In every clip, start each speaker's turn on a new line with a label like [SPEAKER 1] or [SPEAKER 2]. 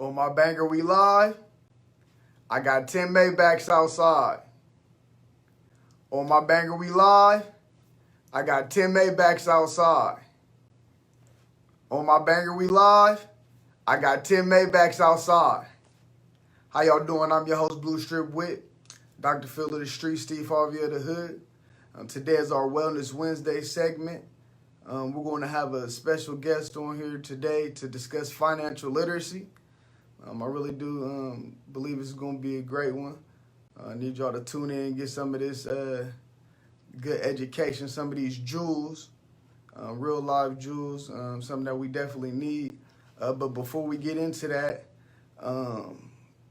[SPEAKER 1] On my banger, we live. I got 10 Maybachs outside. On my banger, we live. I got 10 Maybachs outside. On my banger, we live. I got 10 Maybachs outside. How y'all doing? I'm your host, Blue Strip Wit, Dr. Phil of the Street, Steve Harvey of the Hood. Today is our Wellness Wednesday segment. We're going to have a special guest on here today to discuss financial literacy. I really do believe it's going to be a great one. I need y'all to tune in and get some of this good education, some of these jewels, real life jewels, something that we definitely need. But before we get into that,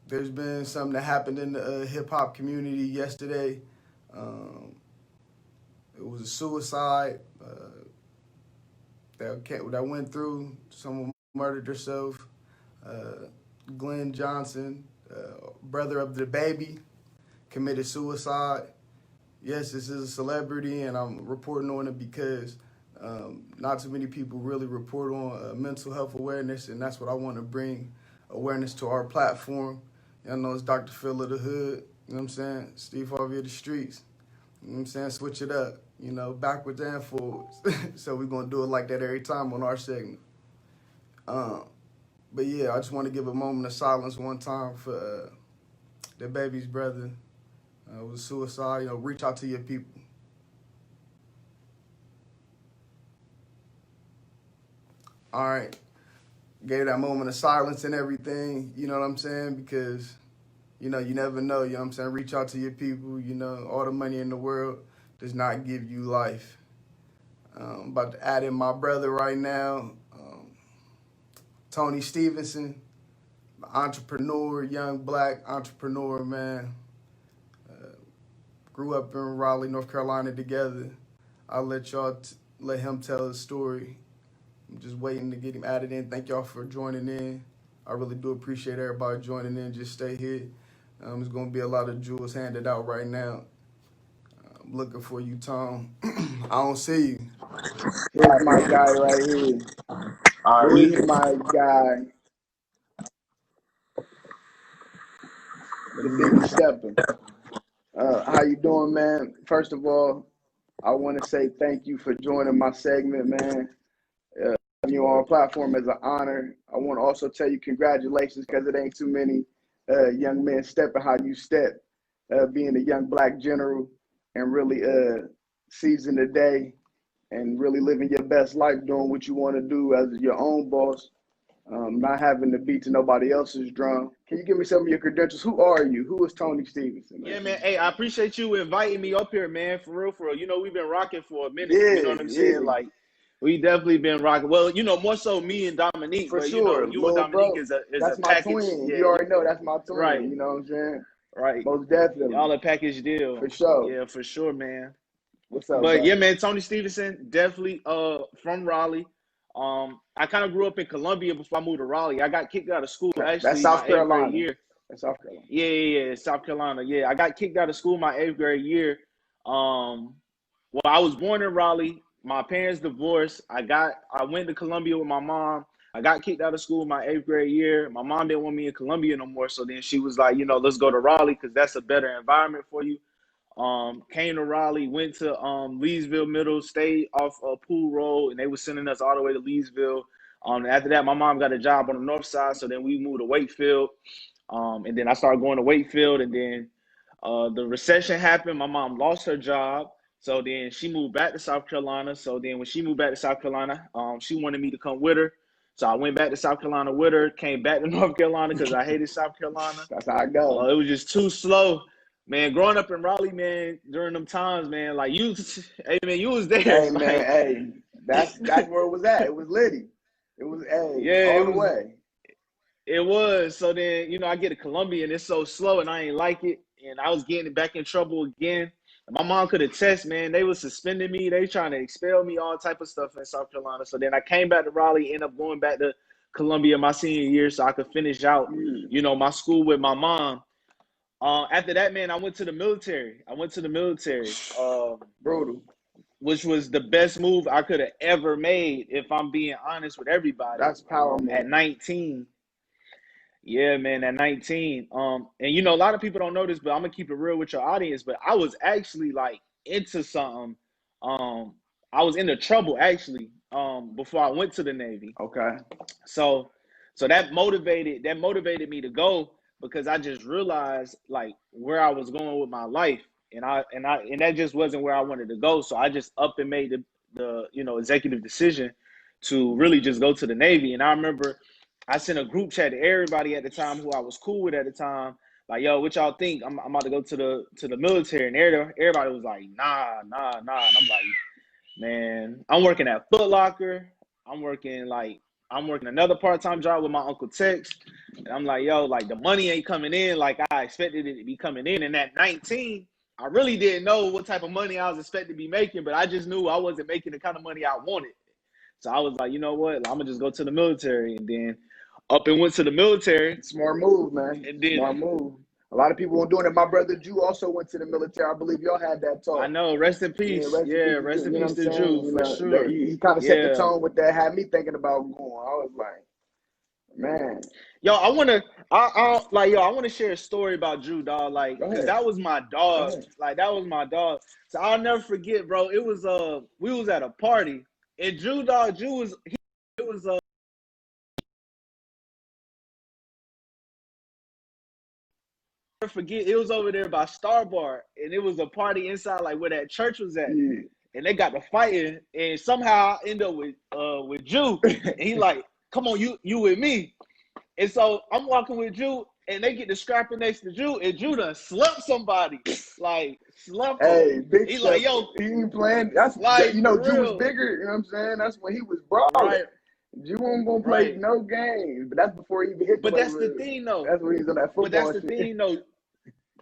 [SPEAKER 1] there's been something that happened in the hip-hop community yesterday. It was a suicide that went through. Someone murdered herself. Glenn Johnson, brother of the baby, committed suicide. Yes, this is a celebrity, and I'm reporting on it because not too many people really report on mental health awareness, and that's what I want to bring awareness to our platform. Y'all know it's Dr. Phil of the Hood, you know what I'm saying? Steve Harvey of the Streets, you know what I'm saying? Switch it up, backwards and forwards. So we're going to do it like that every time on our segment. But yeah, I just want to give a moment of silence one time for the baby's brother. It was suicide. Reach out to your people. All right. Gave that moment of silence and everything, you know what I'm saying? Because, you never know, you know what I'm saying? Reach out to your people. All the money in the world does not give you life. I'm about to add in my brother right now. Tony Stephenson, entrepreneur, young black entrepreneur, man. Grew up in Raleigh, North Carolina together. I'll let him tell his story. I'm just waiting to get him added in. Thank y'all for joining in. I really do appreciate everybody joining in. Just stay here. There's going to be a lot of jewels handed out right now. I'm looking for you, Tom. I don't see you. Here's my guy right here.
[SPEAKER 2] All right,
[SPEAKER 1] Here's my guy, the Biggie Stepper. How you doing, man? First of all, I want to say thank you for joining my segment, man. Having you on our platform is an honor. I want to also tell you congratulations because it ain't too many young men stepping how you step, being a young black general and really seizing the day and really living your best life, doing what you want to do as your own boss, not having to beat to nobody else's drum. Can you give me some of your credentials? Who are you? Who is Tony Stephenson, man?
[SPEAKER 2] yeah, man. Hey, I appreciate you inviting me up here, man. For real, for real. We've been rocking for a minute.
[SPEAKER 1] Yeah,
[SPEAKER 2] You know what I'm saying? Like, we definitely been rocking. Well, more so me and Dominique,
[SPEAKER 1] for
[SPEAKER 2] but
[SPEAKER 1] sure.
[SPEAKER 2] you and
[SPEAKER 1] Little
[SPEAKER 2] Dominique
[SPEAKER 1] bro,
[SPEAKER 2] is a
[SPEAKER 1] that's my
[SPEAKER 2] package.
[SPEAKER 1] twin.
[SPEAKER 2] Yeah,
[SPEAKER 1] You already know that's my twin.
[SPEAKER 2] right,
[SPEAKER 1] You know what I'm saying?
[SPEAKER 2] right.
[SPEAKER 1] Most definitely.
[SPEAKER 2] Y'all a package deal.
[SPEAKER 1] For sure.
[SPEAKER 2] Yeah, for sure, man.
[SPEAKER 1] What's up,
[SPEAKER 2] But
[SPEAKER 1] bro?
[SPEAKER 2] yeah, man, Tony Stephenson, definitely from Raleigh. I kind of grew up in Columbia before I moved to Raleigh. I got kicked out of school
[SPEAKER 1] That's
[SPEAKER 2] actually
[SPEAKER 1] South
[SPEAKER 2] my 8th grade
[SPEAKER 1] Carolina.
[SPEAKER 2] year.
[SPEAKER 1] That's South Carolina.
[SPEAKER 2] Yeah, South Carolina. Yeah, I got kicked out of school my 8th grade year. Well, I was born in Raleigh. My parents divorced. I went to Columbia with my mom. I got kicked out of school my 8th grade year. My mom didn't want me in Columbia no more. So then she was like, let's go to Raleigh because that's a better environment for you. Came to Raleigh, went to Leesville Middle, stayed off Pool Road, and they were sending us all the way to Leesville. After that, my mom got a job on the north side, so then we moved to Wakefield. And then I started going to Wakefield, and then the recession happened. My mom lost her job, so then she moved back to South Carolina. So then when she moved back to South Carolina, she wanted me to come with her. So I went back to South Carolina with her, came back to North Carolina because I hated South Carolina.
[SPEAKER 1] That's how I go.
[SPEAKER 2] It was just too slow. Man, growing up in Raleigh, man, during them times, man, like hey, man, you was there.
[SPEAKER 1] Hey,
[SPEAKER 2] like,
[SPEAKER 1] man, hey, that's where it was at. It was litty. It was,
[SPEAKER 2] yeah,
[SPEAKER 1] all the way.
[SPEAKER 2] It was. So then, I get to Columbia and it's so slow and I ain't like it. And I was getting back in trouble again. My mom could attest, man. They was suspending me. They trying to expel me, all type of stuff in South Carolina. So then I came back to Raleigh, ended up going back to Columbia my senior year so I could finish out, my school with my mom. After that, man, I went to the military.
[SPEAKER 1] Brutal.
[SPEAKER 2] Which was the best move I could have ever made, if I'm being honest with everybody.
[SPEAKER 1] That's power move.
[SPEAKER 2] At 19. Yeah, man, at 19. And a lot of people don't know this, but I'm gonna keep it real with your audience. But I was actually like into something. Um, I was into trouble actually. Before I went to the Navy.
[SPEAKER 1] Okay.
[SPEAKER 2] So that motivated me to go because I just realized like where I was going with my life, and that just wasn't where I wanted to go. So I just up and made the executive decision to really just go to the Navy. And I remember I sent a group chat to everybody at the time who I was cool with at the time, like, yo, what y'all think? I'm about to go to the military, and everybody was like, nah, nah, nah. And I'm like, man, I'm working at Foot Locker. I'm working another part-time job with my Uncle Tex. And I'm like, yo, like the money ain't coming in like I expected it to be coming in. And at 19, I really didn't know what type of money I was expected to be making, but I just knew I wasn't making the kind of money I wanted. So I was like, you know what? I'm gonna just go to the military, and then up and went to the military.
[SPEAKER 1] Smart move, man.
[SPEAKER 2] And then
[SPEAKER 1] Smart move. A lot of people weren't doing it. My brother Jew also went to the military. I believe y'all had that
[SPEAKER 2] I
[SPEAKER 1] talk.
[SPEAKER 2] know, rest in
[SPEAKER 1] Yeah,
[SPEAKER 2] peace.
[SPEAKER 1] rest in
[SPEAKER 2] Yeah,
[SPEAKER 1] peace to
[SPEAKER 2] rest
[SPEAKER 1] Jew.
[SPEAKER 2] in
[SPEAKER 1] You know
[SPEAKER 2] peace
[SPEAKER 1] what I'm
[SPEAKER 2] to
[SPEAKER 1] saying?
[SPEAKER 2] Jew
[SPEAKER 1] You
[SPEAKER 2] for
[SPEAKER 1] know, that
[SPEAKER 2] sure.
[SPEAKER 1] he kind of set the
[SPEAKER 2] Yeah.
[SPEAKER 1] tone with that, had me thinking about going. I was like, man,
[SPEAKER 2] Yo, I want to share a story about Drew, dog. Like,
[SPEAKER 1] go
[SPEAKER 2] cause
[SPEAKER 1] ahead.
[SPEAKER 2] that was my
[SPEAKER 1] Go
[SPEAKER 2] dog.
[SPEAKER 1] ahead.
[SPEAKER 2] Like, that was my dog. So I'll never forget, bro. It was we was at a party, and Drew was it was never forget. It was over there by Star Bar, and it was a party inside, like where that church was at.
[SPEAKER 1] Yeah.
[SPEAKER 2] And they got to fighting, and somehow I end up with Drew, and he like, come on, you with me. And so I'm walking with Drew, and they get to scrapping next to Drew, and Drew done slumped somebody. Like, slumped him.
[SPEAKER 1] Hey, big
[SPEAKER 2] He
[SPEAKER 1] step.
[SPEAKER 2] like, yo,
[SPEAKER 1] He ain't playing. That's
[SPEAKER 2] like, for
[SPEAKER 1] Jew was
[SPEAKER 2] real.
[SPEAKER 1] bigger. You know what I'm saying? That's when he was brawling.
[SPEAKER 2] Right,
[SPEAKER 1] Jew wasn't gonna play
[SPEAKER 2] right.
[SPEAKER 1] no games, but that's before he even hit the
[SPEAKER 2] But
[SPEAKER 1] weight
[SPEAKER 2] that's the
[SPEAKER 1] room.
[SPEAKER 2] thing, though.
[SPEAKER 1] That's when he was on that
[SPEAKER 2] But that's
[SPEAKER 1] football
[SPEAKER 2] the
[SPEAKER 1] shit.
[SPEAKER 2] thing, though.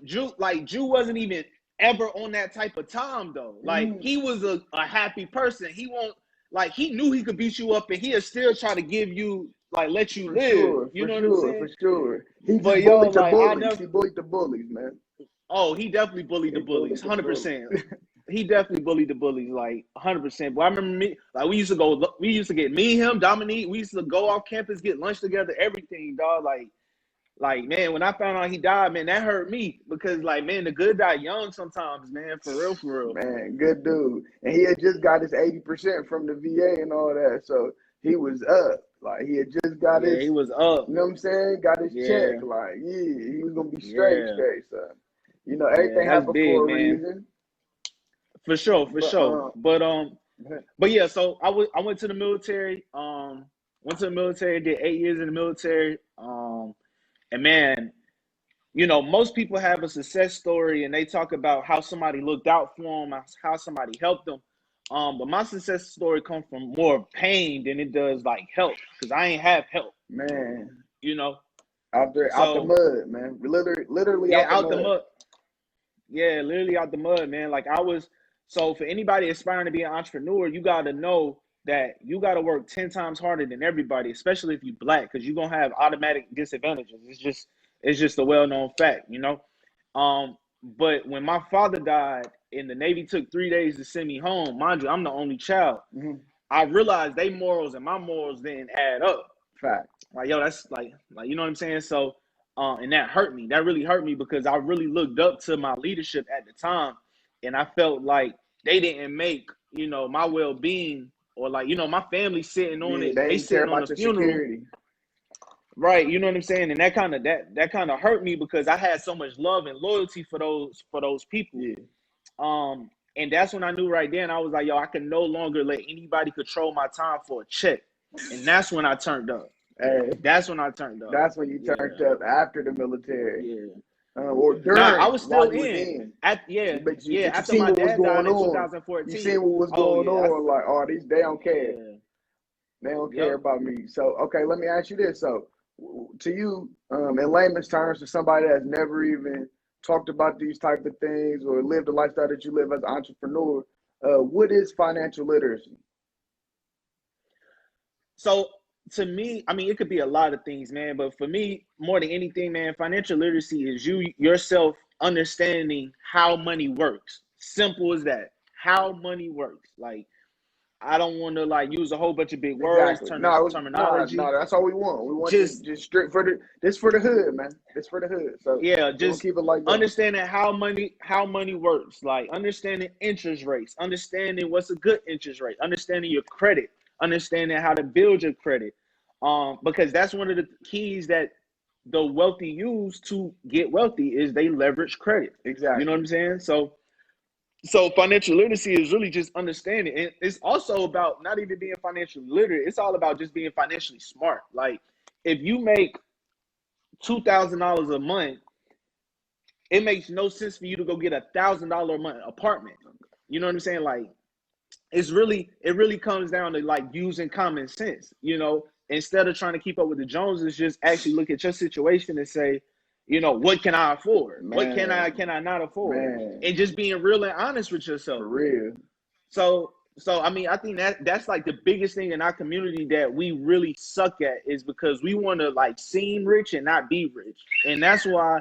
[SPEAKER 2] Drew wasn't even ever on that type of time, though. Like, he was a happy person. He won't, like, he knew he could beat you up, and he'll still try to give you, like, let you
[SPEAKER 1] For
[SPEAKER 2] live.
[SPEAKER 1] sure,
[SPEAKER 2] You
[SPEAKER 1] for
[SPEAKER 2] know what I'm
[SPEAKER 1] sure,
[SPEAKER 2] saying?
[SPEAKER 1] for sure. He
[SPEAKER 2] But
[SPEAKER 1] just
[SPEAKER 2] yo,
[SPEAKER 1] bullied the
[SPEAKER 2] like, I
[SPEAKER 1] bullies.
[SPEAKER 2] never.
[SPEAKER 1] He bullied the bullies, man.
[SPEAKER 2] Oh, he definitely bullied
[SPEAKER 1] He
[SPEAKER 2] the bullies,
[SPEAKER 1] bullied the bullies.
[SPEAKER 2] 100%. He definitely bullied the bullies, like 100%. But I remember like we used to get me, him, Dominique. We used to go off campus, get lunch together, everything, dog. Like man, when I found out he died, man, that hurt me because, like, man, the good die young sometimes, man, for real, for real.
[SPEAKER 1] Man, good dude. And he had just got his 80% from the VA and all that. So he was up. Like he had just got
[SPEAKER 2] Yeah, he
[SPEAKER 1] his,
[SPEAKER 2] was up.
[SPEAKER 1] you know what I'm saying? Got his check.
[SPEAKER 2] Yeah,
[SPEAKER 1] Like, yeah, he was gonna be straight,
[SPEAKER 2] yeah,
[SPEAKER 1] straight. So,
[SPEAKER 2] yeah.
[SPEAKER 1] everything
[SPEAKER 2] That's
[SPEAKER 1] happened for
[SPEAKER 2] big,
[SPEAKER 1] a
[SPEAKER 2] man.
[SPEAKER 1] reason.
[SPEAKER 2] For sure, for
[SPEAKER 1] But
[SPEAKER 2] sure. But yeah. So I went to the military. Went to the military. Did 8 years in the military. And man, most people have a success story and they talk about how somebody looked out for them, how somebody helped them. But my success story comes from more pain than it does like help, because I ain't have help,
[SPEAKER 1] man,
[SPEAKER 2] you know.
[SPEAKER 1] out the
[SPEAKER 2] So
[SPEAKER 1] mud, man. Literally
[SPEAKER 2] yeah,
[SPEAKER 1] out the
[SPEAKER 2] out the
[SPEAKER 1] mud.
[SPEAKER 2] mud. Yeah, literally out the mud, man. Like I was. So for anybody aspiring to be an entrepreneur, you got to know that you got to work 10 times harder than everybody, especially if you black, because you're gonna have automatic disadvantages. It's just a well-known fact. But when my father died and the Navy took 3 days to send me home, mind you, I'm the only child.
[SPEAKER 1] Mm-hmm.
[SPEAKER 2] I realized they morals and my morals didn't add up.
[SPEAKER 1] Fact.
[SPEAKER 2] Like, yo, that's like, you know what I'm saying? So, and that hurt me. That really hurt me because I really looked up to my leadership at the time, and I felt like they didn't make, my well-being, or like, my family sitting on
[SPEAKER 1] Yeah,
[SPEAKER 2] it.
[SPEAKER 1] they
[SPEAKER 2] They
[SPEAKER 1] didn't care
[SPEAKER 2] sitting on the
[SPEAKER 1] about your
[SPEAKER 2] funeral,
[SPEAKER 1] security.
[SPEAKER 2] right? You know what I'm saying? And that kind of hurt me because I had so much love and loyalty for those people.
[SPEAKER 1] Yeah.
[SPEAKER 2] And that's when I knew right then. I was like, yo, I can no longer let anybody control my time for a check. And that's when I turned up.
[SPEAKER 1] Hey,
[SPEAKER 2] That's when I turned up.
[SPEAKER 1] that's when you
[SPEAKER 2] Yeah,
[SPEAKER 1] turned up after the military,
[SPEAKER 2] yeah.
[SPEAKER 1] or
[SPEAKER 2] Nah, I
[SPEAKER 1] during
[SPEAKER 2] was
[SPEAKER 1] while
[SPEAKER 2] still
[SPEAKER 1] you was
[SPEAKER 2] in.
[SPEAKER 1] in.
[SPEAKER 2] Yeah,
[SPEAKER 1] But you
[SPEAKER 2] yeah.
[SPEAKER 1] but you
[SPEAKER 2] After
[SPEAKER 1] seen
[SPEAKER 2] my
[SPEAKER 1] what was
[SPEAKER 2] dad died
[SPEAKER 1] going
[SPEAKER 2] in
[SPEAKER 1] on. You
[SPEAKER 2] 2014.
[SPEAKER 1] seen what was
[SPEAKER 2] Oh
[SPEAKER 1] going
[SPEAKER 2] yeah,
[SPEAKER 1] on. Like, oh, they don't care.
[SPEAKER 2] yeah.
[SPEAKER 1] They don't care
[SPEAKER 2] Yep.
[SPEAKER 1] about me. So, okay, let me ask you this. So, to you, in layman's terms, to somebody that's never even talked about these type of things or lived the lifestyle that you live as an entrepreneur, what is financial literacy?
[SPEAKER 2] So to me, I mean, it could be a lot of things, man. But for me, more than anything, man, financial literacy is you yourself understanding how money works. Simple as that. How money works. Like, I don't want to like use a whole bunch of big words,
[SPEAKER 1] Exactly. No,
[SPEAKER 2] terminology.
[SPEAKER 1] that's all we want. We want
[SPEAKER 2] Just
[SPEAKER 1] just straight for the hood, man. This for the hood. So
[SPEAKER 2] yeah,
[SPEAKER 1] we're gonna
[SPEAKER 2] just
[SPEAKER 1] keep it like that.
[SPEAKER 2] understanding how money works, like understanding interest rates, understanding what's a good interest rate, understanding your credit, understanding how to build your credit. Because that's one of the keys that the wealthy use to get wealthy is they leverage credit. You know what
[SPEAKER 1] Exactly.
[SPEAKER 2] I'm saying? So financial literacy is really just understanding. And it's also about not even being financially literate. It's all about just being financially smart. Like if you make $2,000 a month, it makes no sense for you to go get $1,000 a month apartment. You know what I'm saying? Like it really comes down to like using common sense, instead of trying to keep up with the Joneses, just actually look at your situation and say, what can I afford? What can
[SPEAKER 1] Man,
[SPEAKER 2] I not afford?
[SPEAKER 1] man,
[SPEAKER 2] And just being real and honest with
[SPEAKER 1] for
[SPEAKER 2] yourself.
[SPEAKER 1] real.
[SPEAKER 2] So I mean, I think that's like the biggest thing in our community that we really suck at is because we want to like seem rich and not be rich. And that's why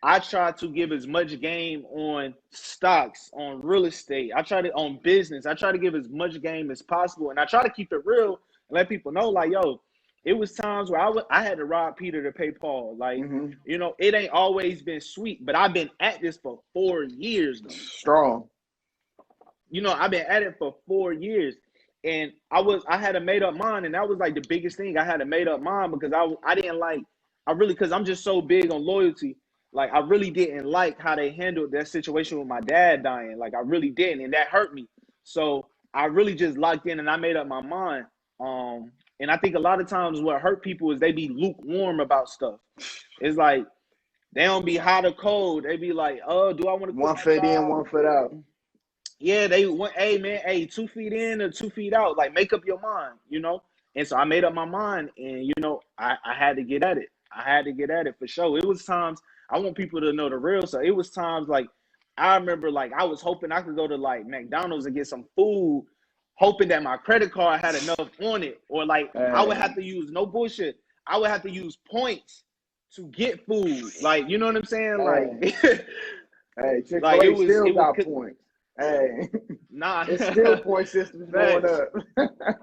[SPEAKER 2] I try to give as much game on stocks, on real estate. On business. I try to give as much game as possible, and I try to keep it real and let people know, like, yo, it was times where I had to rob Peter to pay Paul. Like,
[SPEAKER 1] Mm-hmm.
[SPEAKER 2] it ain't always been sweet, but I've been at this for 4 years though.
[SPEAKER 1] Strong.
[SPEAKER 2] I've been at it for 4 years, and I had a made up mind, and that was like the biggest thing. I had a made up mind because I didn't like because I'm just so big on loyalty. Like I really didn't like how they handled that situation with my dad dying. Like I really didn't, and that hurt me. So I really just locked in and I made up my mind. And I think a lot of times what hurt people is they be lukewarm about stuff. It's like they don't be hot or cold. They be like, oh, do I want to quit
[SPEAKER 1] One
[SPEAKER 2] my
[SPEAKER 1] foot in,
[SPEAKER 2] job?
[SPEAKER 1] 1 foot out.
[SPEAKER 2] Yeah, they went, hey man, hey, 2 feet in or 2 feet out. Like make up your mind. And so I made up my mind, and I had to get at it. I had to get at it for sure. It was times I want people to know the real. So it was times like I remember like I was hoping I could go to like McDonald's and get some food, hoping that my credit card had enough on it, or like I would
[SPEAKER 1] Hey,
[SPEAKER 2] have to use no bullshit. I would have to use points to get food. Like you know what I'm saying?
[SPEAKER 1] hey,
[SPEAKER 2] Like
[SPEAKER 1] hey,
[SPEAKER 2] like
[SPEAKER 1] Chick-fil-A still got points. Hey,
[SPEAKER 2] nah.
[SPEAKER 1] it's still point systems going
[SPEAKER 2] Facts.
[SPEAKER 1] up.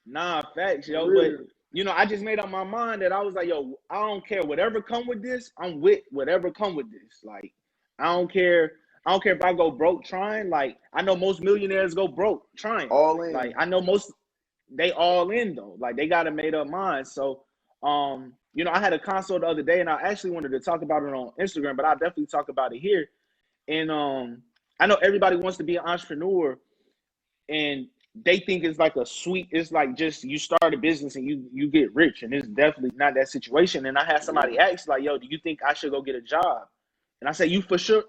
[SPEAKER 2] Nah, facts,
[SPEAKER 1] For
[SPEAKER 2] yo. But
[SPEAKER 1] real.
[SPEAKER 2] I just made up my mind that I was like, yo, I don't care whatever come with this. I'm with whatever come with this. Like, I don't care. I don't care if I go broke trying. Like, I know most millionaires go broke trying.
[SPEAKER 1] All
[SPEAKER 2] Like,
[SPEAKER 1] in.
[SPEAKER 2] I know most they all in though. Like, they got a made up mind. So, I had a consult the other day, and I actually wanted to talk about it on Instagram, but I'll definitely talk about it here. And I know everybody wants to be an entrepreneur, and they think it's like it's like just you start a business and you get rich, and it's definitely not that situation. And I had somebody ask like, yo, do you think I should go get a job? And I say, you for sure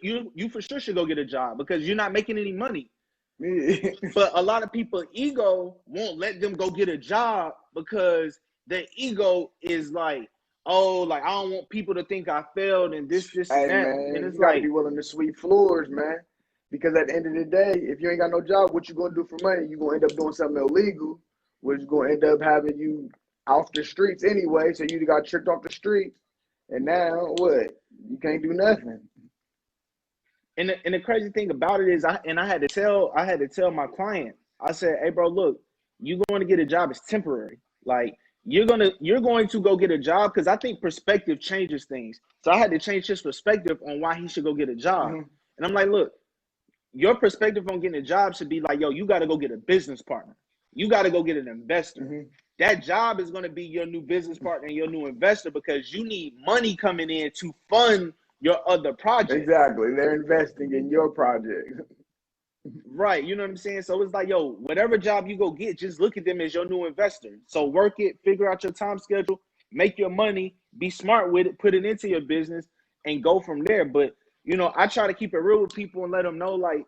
[SPEAKER 2] you for sure should go get a job because you're not making any money.
[SPEAKER 1] Yeah.
[SPEAKER 2] But a lot of people ego won't let them go get a job because their ego is like, oh, like I don't want people to think I failed and this
[SPEAKER 1] Hey,
[SPEAKER 2] and that. And
[SPEAKER 1] man,
[SPEAKER 2] it's
[SPEAKER 1] you got to
[SPEAKER 2] like,
[SPEAKER 1] be willing to sweep floors, man. Because at the end of the day, if you ain't got no job, what you going to do for money? You going to end up doing something illegal, which is going to end up having you off the streets anyway. So you got tricked off the streets. And now what? You can't do nothing.
[SPEAKER 2] and the crazy thing about it is I had to tell my client, I said, hey bro, look, you going to get a job is temporary. Like you're going to go get a job because I think perspective changes things. So I had to change his perspective on why he should go get a job.
[SPEAKER 1] Mm-hmm.
[SPEAKER 2] And I'm like, look, your perspective on getting a job should be like, yo, you got to go get a business partner. You got to go get an investor.
[SPEAKER 1] Mm-hmm.
[SPEAKER 2] That job is going to be your new business partner and your new investor because you need money coming in to fund your other project.
[SPEAKER 1] Exactly. They're investing in your project.
[SPEAKER 2] Right. You know what I'm saying? So it's like, yo, whatever job you go get, just look at them as your new investor. So work it, figure out your time schedule, make your money, be smart with it, put it into your business and go from there. But, I try to keep it real with people and let them know, like,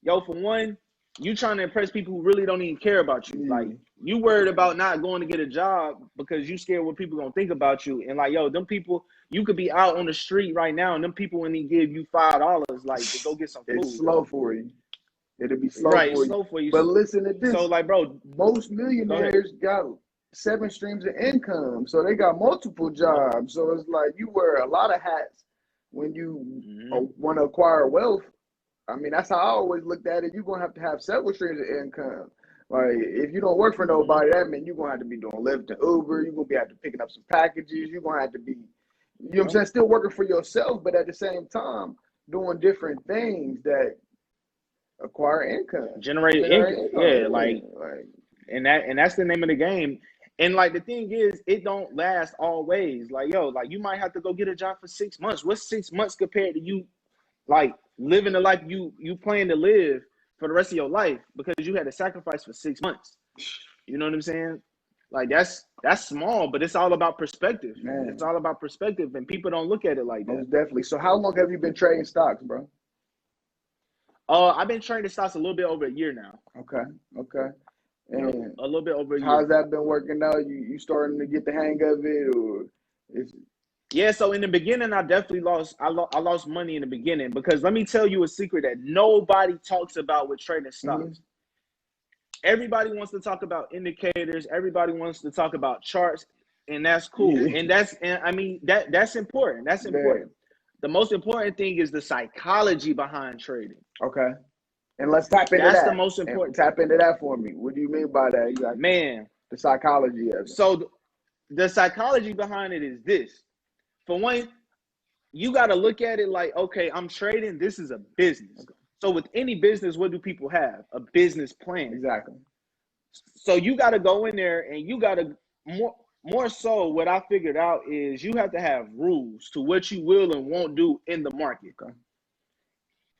[SPEAKER 2] yo, for one, you trying to impress people who really don't even care about you. Like,
[SPEAKER 1] Yeah.
[SPEAKER 2] you worried about not going to get a job because you scared what people gonna think about you. And like, yo, them people, you could be out on the street right now and them people when they give you $5, like, to go get some food.
[SPEAKER 1] It's slow for you. It'll be slow
[SPEAKER 2] Right,
[SPEAKER 1] for
[SPEAKER 2] it's
[SPEAKER 1] you.
[SPEAKER 2] slow for you.
[SPEAKER 1] But listen to
[SPEAKER 2] So
[SPEAKER 1] this.
[SPEAKER 2] like, bro,
[SPEAKER 1] Most
[SPEAKER 2] go ahead.
[SPEAKER 1] millionaires got 7 streams of income. So they got multiple jobs. So it's like you wear a lot of hats when you
[SPEAKER 2] Mm-hmm.
[SPEAKER 1] want to acquire wealth.
[SPEAKER 3] I mean, that's how I always looked at it. You're gonna have several streams of income. Like, if you don't work for nobody, that means you're gonna have to be doing Lyft and Uber. You're gonna be have to picking up some packages. You're gonna have to be, you know what I'm saying, still working for yourself, but at the same time doing different things that acquire income,
[SPEAKER 2] Generate income. Yeah, like and that's the name of the game. And like the thing is, it don't last always. Like, yo, like you might have to go get a job for 6 months. What's 6 months compared to you like living the life you plan to live for the rest of your life because you had to sacrifice for 6 months? You know what I'm saying? Like that's small, but it's all about perspective.
[SPEAKER 3] Man.
[SPEAKER 2] It's all about perspective, and people don't look at it like that.
[SPEAKER 3] Most definitely. So how long have you been trading stocks, bro?
[SPEAKER 2] I've been trading stocks a little bit over a year now.
[SPEAKER 3] Okay. And
[SPEAKER 2] a little bit over a year.
[SPEAKER 3] How's that been working out? You starting to get the hang of it, or is
[SPEAKER 2] Yeah, so in the beginning, I definitely lost. I lost money in the beginning because let me tell you a secret that nobody talks about with trading stocks.
[SPEAKER 3] Mhm.
[SPEAKER 2] Everybody wants to talk about indicators. Everybody wants to talk about charts, and that's cool.
[SPEAKER 3] Yeah.
[SPEAKER 2] And I mean that's important. That's important. The most important thing is the psychology behind trading.
[SPEAKER 3] Okay. And let's tap into
[SPEAKER 2] That's
[SPEAKER 3] that.
[SPEAKER 2] the most important.
[SPEAKER 3] Tap into that for me. What do you mean by that? Exactly.
[SPEAKER 2] Man,
[SPEAKER 3] The psychology of it.
[SPEAKER 2] so the psychology behind it is this. For one, you got to look at it like, okay, I'm trading. This is a business.
[SPEAKER 3] Okay.
[SPEAKER 2] So with any business, what do people have? A business plan.
[SPEAKER 3] Exactly.
[SPEAKER 2] So you got to go in there and you got to more so what I figured out is you have to have rules to what you will and won't do in the market.
[SPEAKER 3] Okay.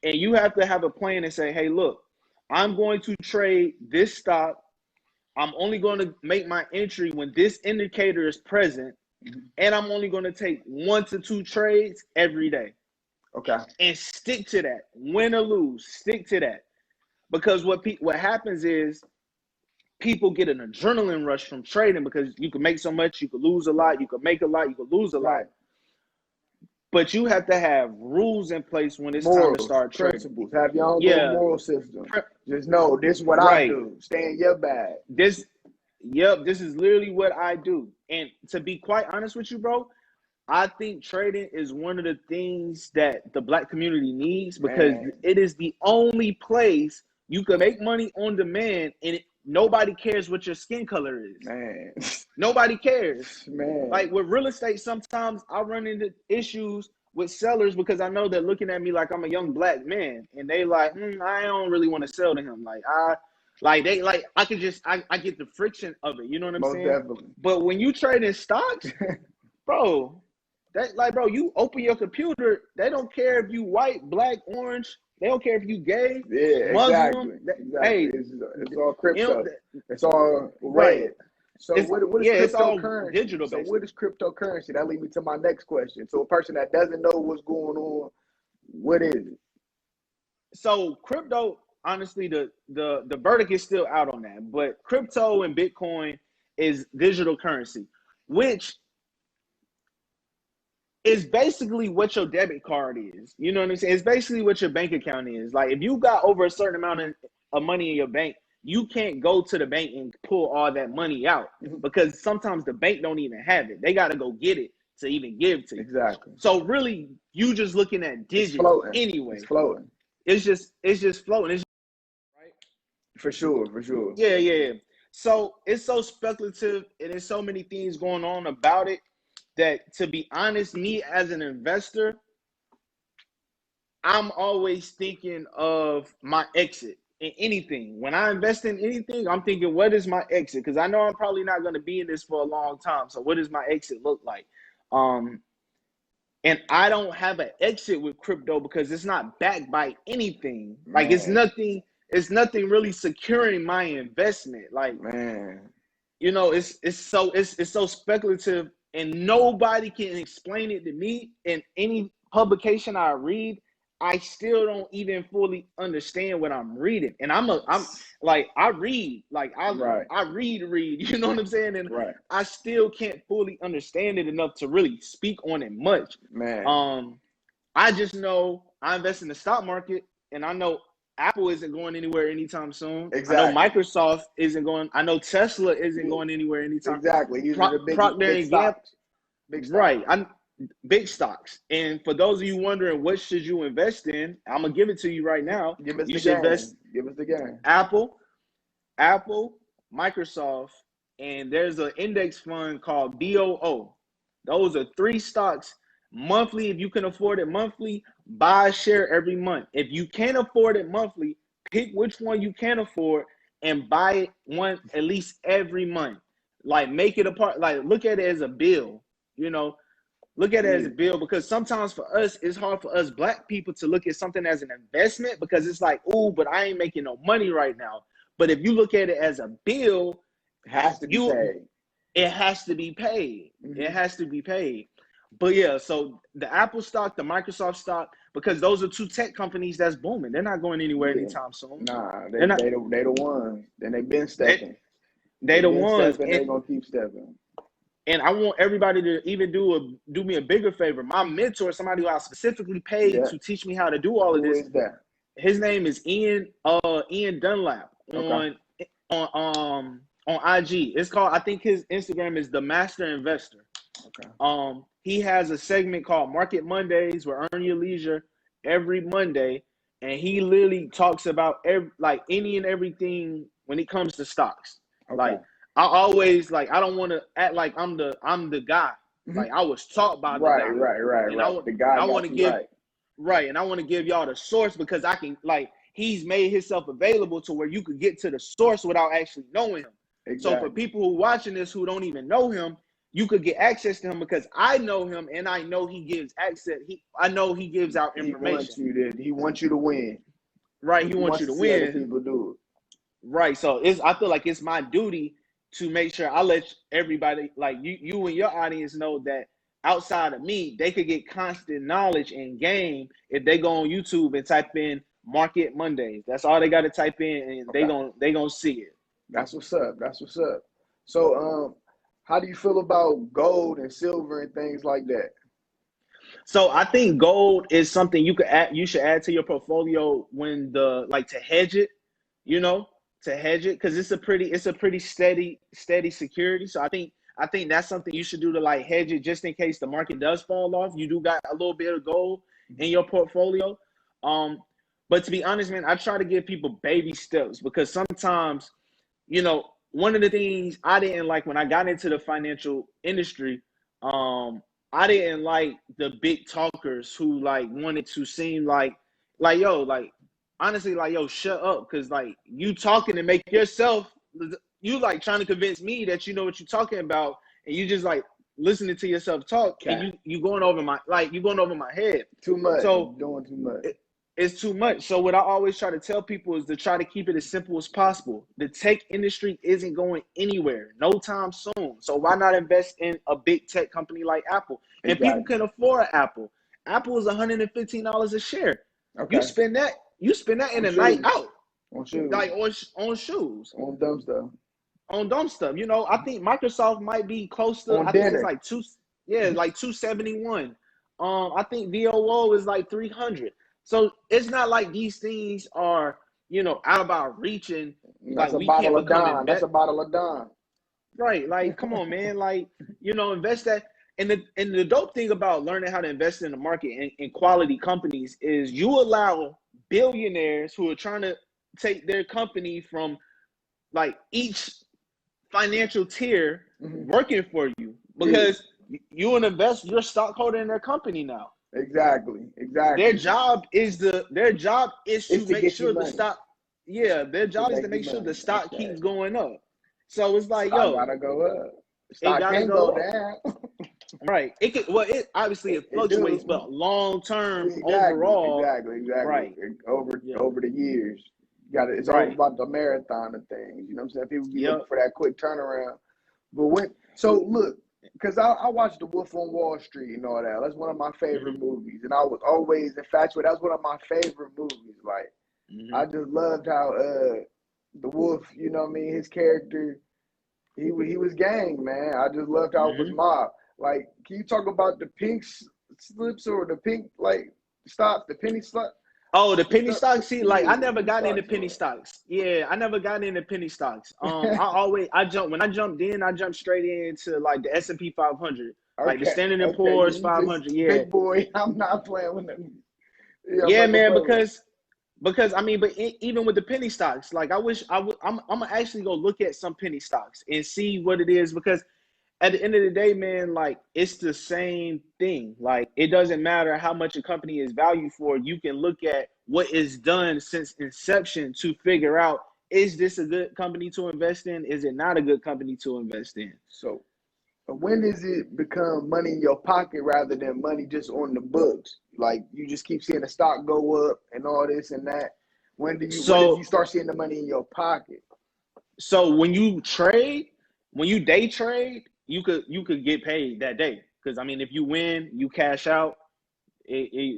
[SPEAKER 2] And you have to have a plan and say, hey, look, I'm going to trade this stock. I'm only going to make my entry when this indicator is present.
[SPEAKER 3] Mm-hmm.
[SPEAKER 2] And I'm only going to take 1 to 2 trades every day.
[SPEAKER 3] Okay.
[SPEAKER 2] And stick to that. Win or lose, stick to that. Because what happens is people get an adrenaline rush from trading because you can make so much, you could lose a lot, you could make a lot, you could lose a lot. But you have to have rules in place when it's time to start trading.
[SPEAKER 3] Principles. Have your own little moral system. Just know this is what I do. Stay in your bag.
[SPEAKER 2] This is literally what I do. And to be quite honest with you, bro, I think trading is one of the things that the black community needs because it is the only place you can make money on demand and nobody cares what your skin color is.
[SPEAKER 3] Man.
[SPEAKER 2] Nobody cares.
[SPEAKER 3] Man.
[SPEAKER 2] Like with real estate, sometimes I run into issues with sellers because I know they're looking at me like I'm a young black man. And they like, I don't really want to sell to him. I get the friction of it. You know what I'm saying?
[SPEAKER 3] Definitely.
[SPEAKER 2] But when you trade in stocks, bro, you open your computer, they don't care if you white, black, orange. They don't care if you gay, Muslim.
[SPEAKER 3] Exactly.
[SPEAKER 2] Hey,
[SPEAKER 3] it's all crypto. It's all red. So what is cryptocurrency?
[SPEAKER 2] It's all digital.
[SPEAKER 3] So what is cryptocurrency? That leads me to my next question. So a person that doesn't know what's going on, what is it?
[SPEAKER 2] So crypto, honestly, the verdict is still out on that. But crypto and Bitcoin is digital currency, which is basically what your debit card is. You know what I'm saying? It's basically what your bank account is. Like if you got over a certain amount of money in your bank, you can't go to the bank and pull all that money out because sometimes the bank don't even have it. They got to go get it to even give to you.
[SPEAKER 3] Exactly.
[SPEAKER 2] So really, you just looking at digits anyway.
[SPEAKER 3] It's floating.
[SPEAKER 2] It's just floating. It's right.
[SPEAKER 3] For sure.
[SPEAKER 2] Yeah. So it's so speculative and there's so many things going on about it that, to be honest, me as an investor, I'm always thinking of my exit in anything. When I invest in anything, I'm thinking, what is my exit? Because I know I'm probably not going to be in this for a long time. So what does my exit look like? And I don't have an exit with crypto because it's not backed by anything. Like it's nothing really securing my investment. Like, you know, it's so speculative and nobody can explain it to me. In any publication I read, I still don't even fully understand what I'm reading. And I read, I read, you know what I'm saying? And I still can't fully understand it enough to really speak on it much. I just know I invest in the stock market and I know Apple isn't going anywhere anytime soon. Exactly. I know Microsoft isn't going. I know Tesla isn't going anywhere anytime.
[SPEAKER 3] Exactly.
[SPEAKER 2] Procter and Gamble. Right. big stocks. And for those of you wondering what should you invest in, I'm gonna give it to you right now.
[SPEAKER 3] Give us
[SPEAKER 2] You
[SPEAKER 3] the
[SPEAKER 2] should
[SPEAKER 3] game.
[SPEAKER 2] invest
[SPEAKER 3] Give us the game.
[SPEAKER 2] Apple, Microsoft, and there's an index fund called BOO. Those are 3 stocks monthly. If you can afford it monthly, buy a share every month. If you can't afford it monthly, pick which one you can afford and buy one at least every month. Like make it a part, like look at it as a bill, you know. Look at it as a bill, because sometimes for us, it's hard for us black people to look at something as an investment, because it's like, oh, but I ain't making no money right now. But if you look at it as a bill,
[SPEAKER 3] It has to be paid.
[SPEAKER 2] It has to be paid.
[SPEAKER 3] Mm-hmm.
[SPEAKER 2] It has to be paid. But yeah, so the Apple stock, the Microsoft stock, because those are 2 tech companies that's booming. They're not going anywhere anytime soon.
[SPEAKER 3] Nah, they the ones. Then they been stepping.
[SPEAKER 2] They the ones.
[SPEAKER 3] And they gonna keep stepping.
[SPEAKER 2] And I want everybody to even do me a bigger favor. My mentor, somebody who I specifically paid to teach me how to do all of this.
[SPEAKER 3] Who is that?
[SPEAKER 2] His name is Ian Dunlap on IG. It's called, I think his Instagram is The Master Investor.
[SPEAKER 3] Okay.
[SPEAKER 2] He has a segment called Market Mondays where Earn Your Leisure every Monday, and he literally talks about any and everything when it comes to stocks.
[SPEAKER 3] Okay.
[SPEAKER 2] Like I always I don't want to act like I'm the guy.
[SPEAKER 3] Mm-hmm.
[SPEAKER 2] Like I was taught by the guy.
[SPEAKER 3] Right.
[SPEAKER 2] And
[SPEAKER 3] the guy
[SPEAKER 2] I want to give and I want to give y'all the source, because I can he's made himself available to where you could get to the source without actually knowing him.
[SPEAKER 3] Exactly.
[SPEAKER 2] So for people who watching this who don't even know him, you could get access to him because I know him and I know he gives access. I know he gives out information.
[SPEAKER 3] He wants you to win.
[SPEAKER 2] Right. He wants you to win.
[SPEAKER 3] Other people do it.
[SPEAKER 2] Right. So I feel like it's my duty to make sure I let everybody, like you and your audience, know that outside of me, they could get constant knowledge and game if they go on YouTube and type in Market Mondays. That's all they got to type in, and they gonna see it.
[SPEAKER 3] That's what's up. So, how do you feel about gold and silver and things like that?
[SPEAKER 2] So I think gold is something you should add to your portfolio when to hedge it, because it's a pretty steady security. So I think that's something you should do to hedge it, just in case the market does fall off. You do got a little bit of gold in your portfolio. But to be honest, man, I try to give people baby steps, because sometimes, one of the things I didn't like when I got into the financial industry, I didn't like the big talkers who wanted to seem honestly, shut up, because you talking to make yourself, you trying to convince me that you know what you're talking about, and you just listening to yourself talk, and you going over my head.
[SPEAKER 3] Too much.
[SPEAKER 2] So
[SPEAKER 3] doing too much.
[SPEAKER 2] It's too much. So what I always try to tell people is to try to keep it as simple as possible. The tech industry isn't going anywhere no time soon. So why not invest in a big tech company like Apple? And
[SPEAKER 3] Exactly.
[SPEAKER 2] people can afford Apple. Apple is $115 a share. Okay. You spend that in a night out.
[SPEAKER 3] On shoes.
[SPEAKER 2] On shoes.
[SPEAKER 3] On dumb stuff.
[SPEAKER 2] On dumb stuff. I think Microsoft might be close to, I think it's $271. I think VOO is $300. So it's not like these things are, out of our reach, and
[SPEAKER 3] That's a bottle of Don.
[SPEAKER 2] Right. Come on, man. Invest that. And the dope thing about learning how to invest in the market and quality companies is you allow billionaires who are trying to take their company from each financial tier working for you, because you're an investor, you're a stockholder in their company now.
[SPEAKER 3] Exactly.
[SPEAKER 2] Their job is to make sure the stock. Yeah, their job is to make sure the stock keeps going up. So it's stock
[SPEAKER 3] gotta go up. Stock can't go down.
[SPEAKER 2] Right. It obviously fluctuates, but long term overall.
[SPEAKER 3] Exactly.
[SPEAKER 2] Right.
[SPEAKER 3] Over the years. It's all about the marathon of things. You know what I'm saying? People be looking for that quick turnaround. But look, because I watched The Wolf on Wall Street and all that. That's one of my favorite movies. And I was always infatuated. That's one of my favorite movies. I just loved how the Wolf, his character, he was gang, man. I just loved how it was mob. Can you talk about the pink slips or the pink stocks, the penny stock?
[SPEAKER 2] Oh, the penny stocks. See, I never got into penny stocks. Yeah, I never got into penny stocks. I jumped in, I jumped straight into the S&P 500. Like the
[SPEAKER 3] Okay,
[SPEAKER 2] Standard and
[SPEAKER 3] okay,
[SPEAKER 2] Poor's
[SPEAKER 3] you just
[SPEAKER 2] 500. Yeah,
[SPEAKER 3] big boy. I'm not playing with them. Yeah, I'm
[SPEAKER 2] yeah,
[SPEAKER 3] not gonna
[SPEAKER 2] man.
[SPEAKER 3] play with
[SPEAKER 2] Because I mean, but even with the penny stocks, like I wish I would. I'm gonna actually go look at some penny stocks and see what it is, because at the end of the day, man, like it's the same thing. Like it doesn't matter how much a company is valued for. You can look at what is done since inception to figure out, is this a good company to invest in? Is it not a good company to invest in?
[SPEAKER 3] So when does it become money in your pocket rather than money just on the books? Like you just keep seeing the stock go up and all this and that. When did you
[SPEAKER 2] So
[SPEAKER 3] start seeing the money in your pocket?
[SPEAKER 2] so when you day trade, you could get paid that day. Because I mean, if you win, you cash out.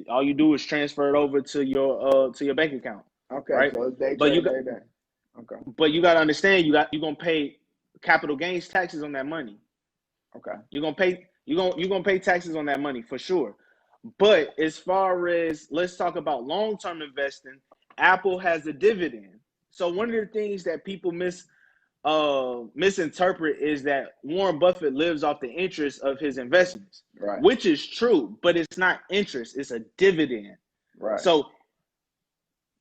[SPEAKER 2] All you do is transfer it over to your bank account,
[SPEAKER 3] Okay,
[SPEAKER 2] right?
[SPEAKER 3] so it's day
[SPEAKER 2] But you
[SPEAKER 3] trade
[SPEAKER 2] got
[SPEAKER 3] every day. Okay,
[SPEAKER 2] but you got to understand, you're gonna pay capital gains taxes on that money.
[SPEAKER 3] okay,
[SPEAKER 2] You're gonna pay taxes on that money for sure. But as far as, let's talk about long-term investing, Apple has a dividend. So one of the things that people misinterpret is that Warren Buffett lives off the interest of his investments,
[SPEAKER 3] right,
[SPEAKER 2] which is true, but it's not interest, it's a dividend.
[SPEAKER 3] right.
[SPEAKER 2] So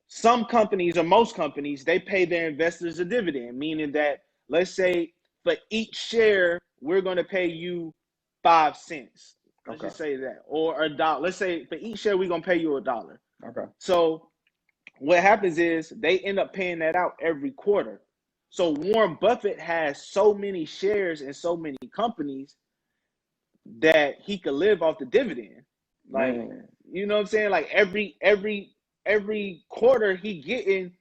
[SPEAKER 2] some companies, or most companies, they pay their investors a dividend, meaning that, let's say for each share, we're going to pay you 5 cents. Let's
[SPEAKER 3] Okay,
[SPEAKER 2] just say that, or a dollar. Let's say for each share, we're going to pay you $1.
[SPEAKER 3] okay,
[SPEAKER 2] So what happens is they end up paying that out every quarter. So Warren Buffett has so many shares in so many companies that he could live off the dividend. Like,
[SPEAKER 3] man.
[SPEAKER 2] you know what I'm saying? Like every quarter he getting,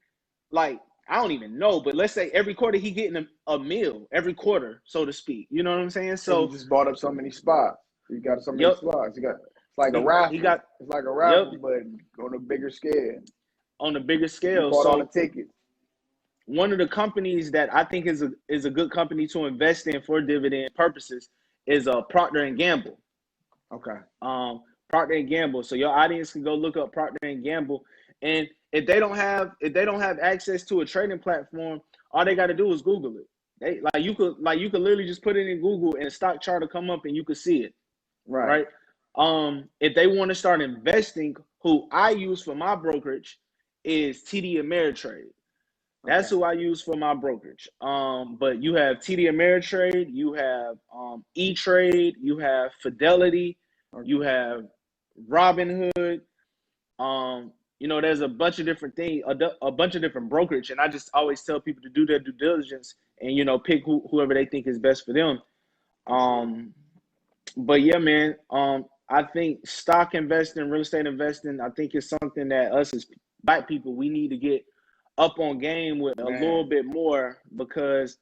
[SPEAKER 2] like, I don't even know, but let's say every quarter he getting a meal every quarter, so to speak. You know what I'm saying?
[SPEAKER 3] And you
[SPEAKER 2] So
[SPEAKER 3] just bought up so many spots. You got so many
[SPEAKER 2] yep,
[SPEAKER 3] spots. You got it's like a
[SPEAKER 2] he
[SPEAKER 3] raffle.
[SPEAKER 2] got
[SPEAKER 3] It's like a
[SPEAKER 2] yep
[SPEAKER 3] raffle, but on a bigger scale.
[SPEAKER 2] on a bigger
[SPEAKER 3] You
[SPEAKER 2] scale.
[SPEAKER 3] bought all the
[SPEAKER 2] So
[SPEAKER 3] tickets.
[SPEAKER 2] one of the companies that I think is a good company to invest in for dividend purposes is Procter and Gamble.
[SPEAKER 3] Okay.
[SPEAKER 2] Um, Procter and Gamble. So your audience can go look up Procter and Gamble, and if they don't have access to a trading platform, all they got to do is Google it. You could literally just put it in Google and a stock chart will come up and you could see it,
[SPEAKER 3] Right.
[SPEAKER 2] right? If they want to start investing, who I use for my brokerage is TD Ameritrade. That's
[SPEAKER 3] Okay.
[SPEAKER 2] who I use for my brokerage. But you have TD Ameritrade, you have E-Trade, you have Fidelity,
[SPEAKER 3] Okay.
[SPEAKER 2] you have Robinhood. There's a bunch of different things, a bunch of different brokerage, and I just always tell people to do their due diligence and pick whoever they think is best for them. Um, but yeah, man. I think stock investing, real estate investing, I think is something that us as black people, we need to get up on game with a little
[SPEAKER 3] Man,
[SPEAKER 2] bit more, because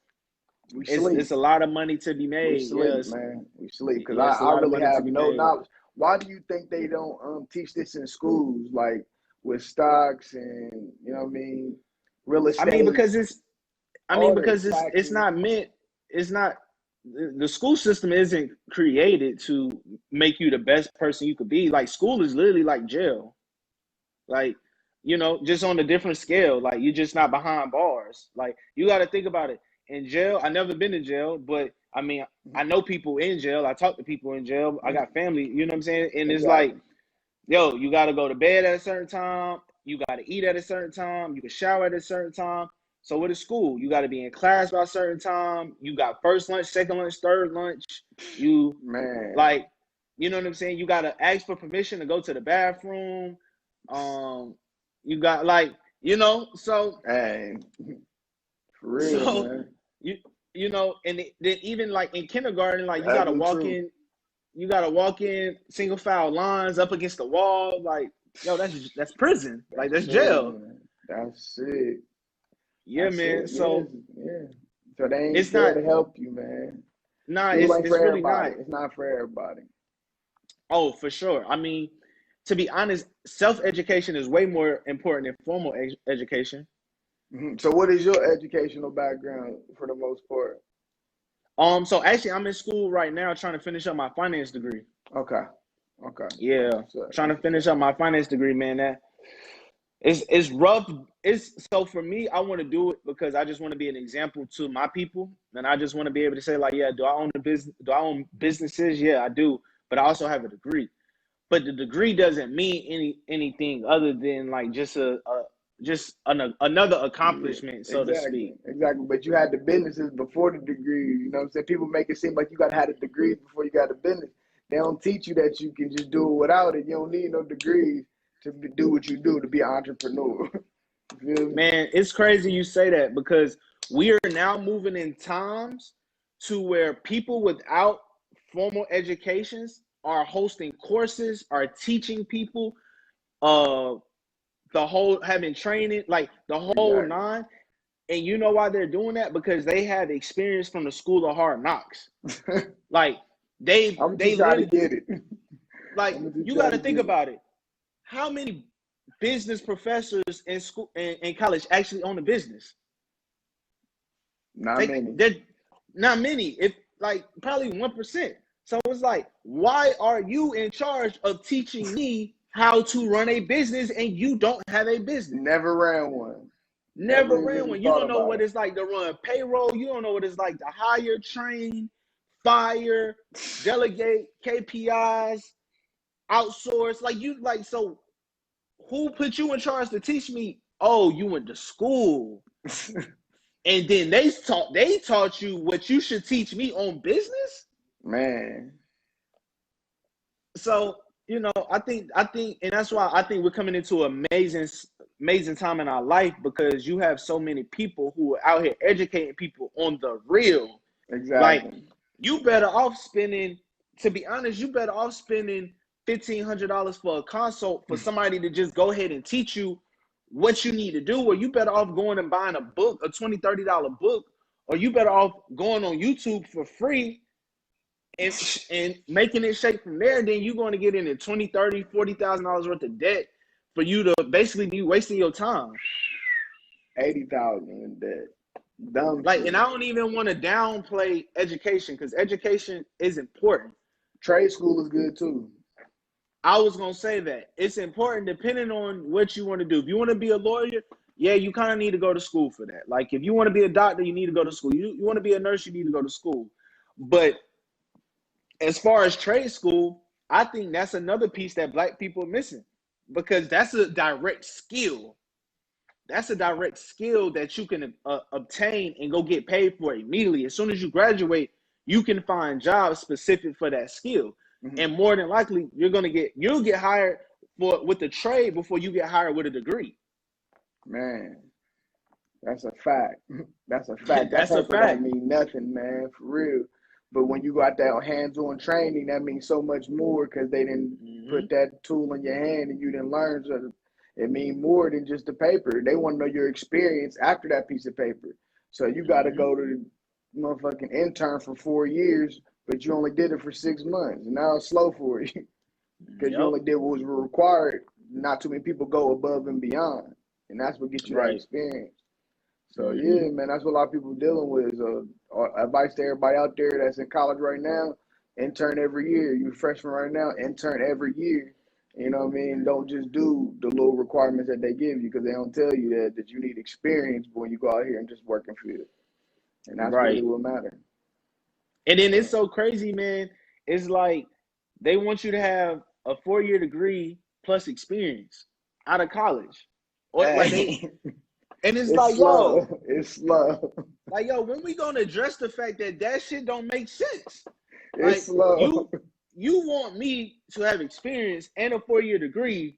[SPEAKER 3] we
[SPEAKER 2] it's
[SPEAKER 3] sleep.
[SPEAKER 2] a lot of money to be
[SPEAKER 3] We
[SPEAKER 2] made.
[SPEAKER 3] sleep, man. We sleep because
[SPEAKER 2] It's a
[SPEAKER 3] I
[SPEAKER 2] lot of
[SPEAKER 3] really
[SPEAKER 2] money to
[SPEAKER 3] have
[SPEAKER 2] be
[SPEAKER 3] no
[SPEAKER 2] made.
[SPEAKER 3] knowledge. Why do you think they don't teach this in schools, like with stocks and what I mean, real
[SPEAKER 2] I mean,
[SPEAKER 3] estate,
[SPEAKER 2] because it's I mean,
[SPEAKER 3] all this
[SPEAKER 2] because it's
[SPEAKER 3] taxes?
[SPEAKER 2] not meant. It's not. The school system isn't created to make you the best person you could be. Like, school is literally like jail. Like, just on a different scale. Like, you're just not behind bars. Like, you got to think about it. In jail, I never been in jail, but I mean, I know people in jail. I talk to people in jail. I got family. You know what I'm saying? And it's like,
[SPEAKER 3] Exactly.
[SPEAKER 2] yo, you got to go to bed at a certain time. You got to eat at a certain time. You can shower at a certain time. So with a school, you got to be in class by a certain time. You got first lunch, second lunch, third lunch. You
[SPEAKER 3] Man,
[SPEAKER 2] like, you know what I'm saying? You got to ask for permission to go to the bathroom. You got, like, so
[SPEAKER 3] hey, for real,
[SPEAKER 2] so
[SPEAKER 3] man.
[SPEAKER 2] you and then even like in kindergarten, like
[SPEAKER 3] Ugly truth.
[SPEAKER 2] you gotta walk in single file lines up against the wall, like, yo, that's prison, like
[SPEAKER 3] That's
[SPEAKER 2] that's jail.
[SPEAKER 3] prison. That's it.
[SPEAKER 2] Yeah,
[SPEAKER 3] That's
[SPEAKER 2] man.
[SPEAKER 3] it. Yes,
[SPEAKER 2] So
[SPEAKER 3] yeah. So they ain't
[SPEAKER 2] it's
[SPEAKER 3] there
[SPEAKER 2] not,
[SPEAKER 3] to help you, man.
[SPEAKER 2] nah,
[SPEAKER 3] School ain't for
[SPEAKER 2] it's really not.
[SPEAKER 3] everybody. It's not for everybody.
[SPEAKER 2] Oh, for sure. I mean, to be honest, self-education is way more important than formal education.
[SPEAKER 3] So, what is your educational background for the most part?
[SPEAKER 2] So actually, I'm in school right now trying to finish up my finance degree.
[SPEAKER 3] Okay, okay. That's
[SPEAKER 2] Yeah,
[SPEAKER 3] what's up.
[SPEAKER 2] trying
[SPEAKER 3] That's
[SPEAKER 2] to
[SPEAKER 3] what's
[SPEAKER 2] finish
[SPEAKER 3] up.
[SPEAKER 2] up my finance degree, man. That it's rough. it's so for me, I want to do it because I just want to be an example to my people, and I just want to be able to say like, yeah, do I own the business? Do I own businesses? Yeah, I do, but I also have a degree. But the degree doesn't mean anything other than like just another accomplishment, so to speak.
[SPEAKER 3] Exactly. But you had the businesses before the degree. You know what I'm saying? People make it seem like you got to have a degree before you got a business. They don't teach you that you can just do it without it. You don't need no degrees to do what you do, to be an entrepreneur.
[SPEAKER 2] Man, it's crazy you say that because we are now moving in times to where people without formal educations are hosting courses, are teaching people, the whole having training, like the whole nine. And you know why they're doing that? Because they have experience from the school of hard knocks. Like
[SPEAKER 3] I'm just trying to get it.
[SPEAKER 2] Like you got to think about it. How many business professors in school and college actually own a business?
[SPEAKER 3] Not many.
[SPEAKER 2] They're not many. If like probably 1%. So it's like, why are you in charge of teaching me how to run a business and you don't have a business?
[SPEAKER 3] Never ran one.
[SPEAKER 2] Never ran one. You don't know what it's like to run payroll. You don't know what it's like to hire, train, fire, delegate, KPIs, outsource. So who put you in charge to teach me? Oh, you went to school. And then they taught you what you should teach me on business?
[SPEAKER 3] Man.
[SPEAKER 2] So, you know, I think, and that's why I think we're coming into an amazing time in our life because you have so many people who are out here educating people on the real.
[SPEAKER 3] Exactly.
[SPEAKER 2] Like, you better off spending, to be honest, you better off spending $1,500 for a consult for somebody to just go ahead and teach you what you need to do, or you better off going and buying a book, a $20, $30 book, or you better off going on YouTube for free and making it shake from there. Then you're going to get into $20, $30, $40,000 worth of debt for you to basically be wasting your time.
[SPEAKER 3] $80,000 in debt. Dumb.
[SPEAKER 2] Like, and I don't even want to downplay education because education is important.
[SPEAKER 3] Trade school is good too.
[SPEAKER 2] I was going to say that. It's important depending on what you want to do. If you want to be a lawyer, yeah, you kind of need to go to school for that. Like, if you want to be a doctor, you need to go to school. You want to be a nurse, you need to go to school. But as far as trade school, I think that's another piece that Black people are missing because that's a direct skill. That's a direct skill that you can obtain and go get paid for immediately. As soon as you graduate, you can find jobs specific for that skill. Mm-hmm. And more than likely, you'll get hired with the trade before you get hired with a degree.
[SPEAKER 3] Man, that's a fact. That's a fact.
[SPEAKER 2] That's a fact.
[SPEAKER 3] Don't mean nothing, man, for real. But when you got that hands-on training, that means so much more because they didn't put that tool in your hand and you didn't learn. So it means more than just the paper. They want to know your experience after that piece of paper. So you got to go to the motherfucking intern for 4 years, but you only did it for 6 months. Now it's slow for you because you only did what was required. Not too many people go above and beyond, and that's what gets you that experience. So yeah, man, that's what a lot of people are dealing with. Advice to everybody out there that's in college right now: intern every year. You freshman right now, intern every year. You know what I mean? Don't just do the little requirements that they give you because they don't tell you that you need experience when you go out here and just work in field. And that's really what matters.
[SPEAKER 2] And then it's so crazy, man. It's like they want you to have a 4-year degree plus experience out of college. Or and it's like,
[SPEAKER 3] slow.
[SPEAKER 2] Yo.
[SPEAKER 3] It's slow.
[SPEAKER 2] Like, yo, when we going to address the fact that shit don't make sense?
[SPEAKER 3] It's slow.
[SPEAKER 2] You want me to have experience and a 4-year degree,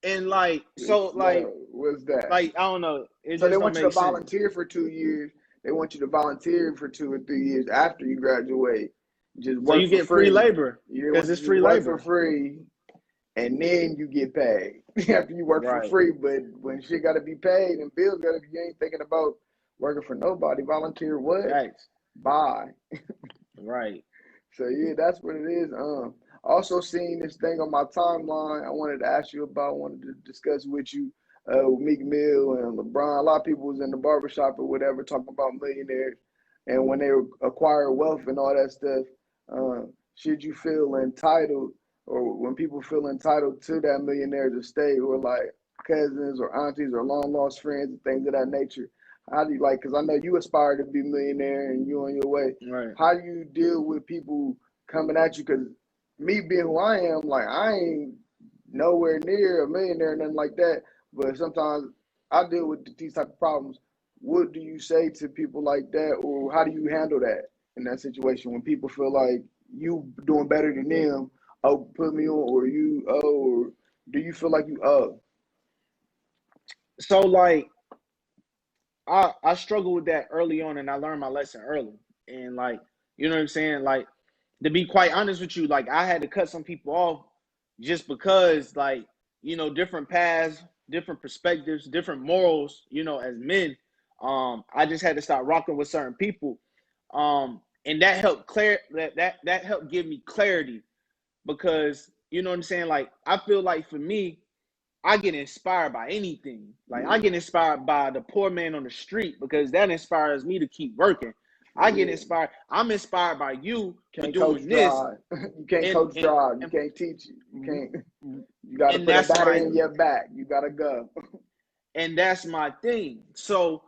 [SPEAKER 2] and
[SPEAKER 3] what's that?
[SPEAKER 2] Like, I don't know.
[SPEAKER 3] So they want you to volunteer for 2 years. They want you to volunteer for 2 or 3 years after you graduate. Just work
[SPEAKER 2] so you get free labor because it's free labor
[SPEAKER 3] for free, and then you get paid after you work for free. But when shit got to be paid and bills got to be, you ain't thinking about working for nobody. Volunteer what?
[SPEAKER 2] Thanks.
[SPEAKER 3] Bye.
[SPEAKER 2] Right.
[SPEAKER 3] So yeah, that's what it is. Also seeing this thing on my timeline, I wanted to ask you about. I wanted to discuss with you, Meek Mill and LeBron. A lot of people was in the barbershop or whatever talking about millionaires, and when they acquire wealth and all that stuff, should you feel entitled, or when people feel entitled to that millionaire's estate, or like, cousins or aunties or long lost friends and things of that nature? How do you like? Because I know you aspire to be a millionaire and you on your way.
[SPEAKER 2] Right.
[SPEAKER 3] How do you deal with people coming at you? Because me being who I am, like I ain't nowhere near a millionaire or nothing like that. But sometimes I deal with these type of problems. What do you say to people like that, or how do you handle that in that situation when people feel like you doing better than them? Oh, put me on, or you or do you feel like you
[SPEAKER 2] So like I struggled with that early on, and I learned my lesson early. And like, you know what I'm saying? Like, to be quite honest with you, like I had to cut some people off just because, like, different paths, different perspectives, different morals, as men. I just had to start rocking with certain people. And that helped that helped give me clarity, because you know what I'm saying? Like, I feel like for me, I get inspired by anything. Like, I get inspired by the poor man on the street, because that inspires me to keep working. I get inspired. I'm inspired by you for
[SPEAKER 3] can't coach
[SPEAKER 2] doing this.
[SPEAKER 3] drive? You can't
[SPEAKER 2] And
[SPEAKER 3] coach
[SPEAKER 2] and
[SPEAKER 3] drive. You
[SPEAKER 2] and,
[SPEAKER 3] can't teach it. You can't. You got to
[SPEAKER 2] and
[SPEAKER 3] put a
[SPEAKER 2] that's
[SPEAKER 3] battery
[SPEAKER 2] my
[SPEAKER 3] in your back. You got to go.
[SPEAKER 2] and that's my thing. So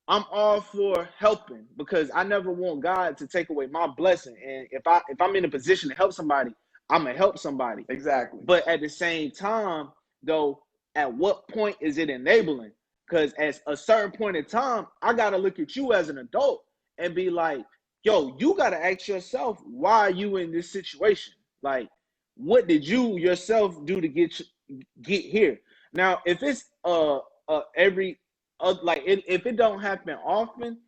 [SPEAKER 2] I'm all for helping, because I never want God to take away my blessing. And if I'm in a position to help somebody, I'm gonna help somebody.
[SPEAKER 3] Exactly.
[SPEAKER 2] But at the same time, though, at what point is it enabling? Because at a certain point in time, I gotta look at you as an adult and be like, yo, you gotta ask yourself, why are you in this situation? Like, what did you yourself do to get here? Now, if it's every like if it don't happen often,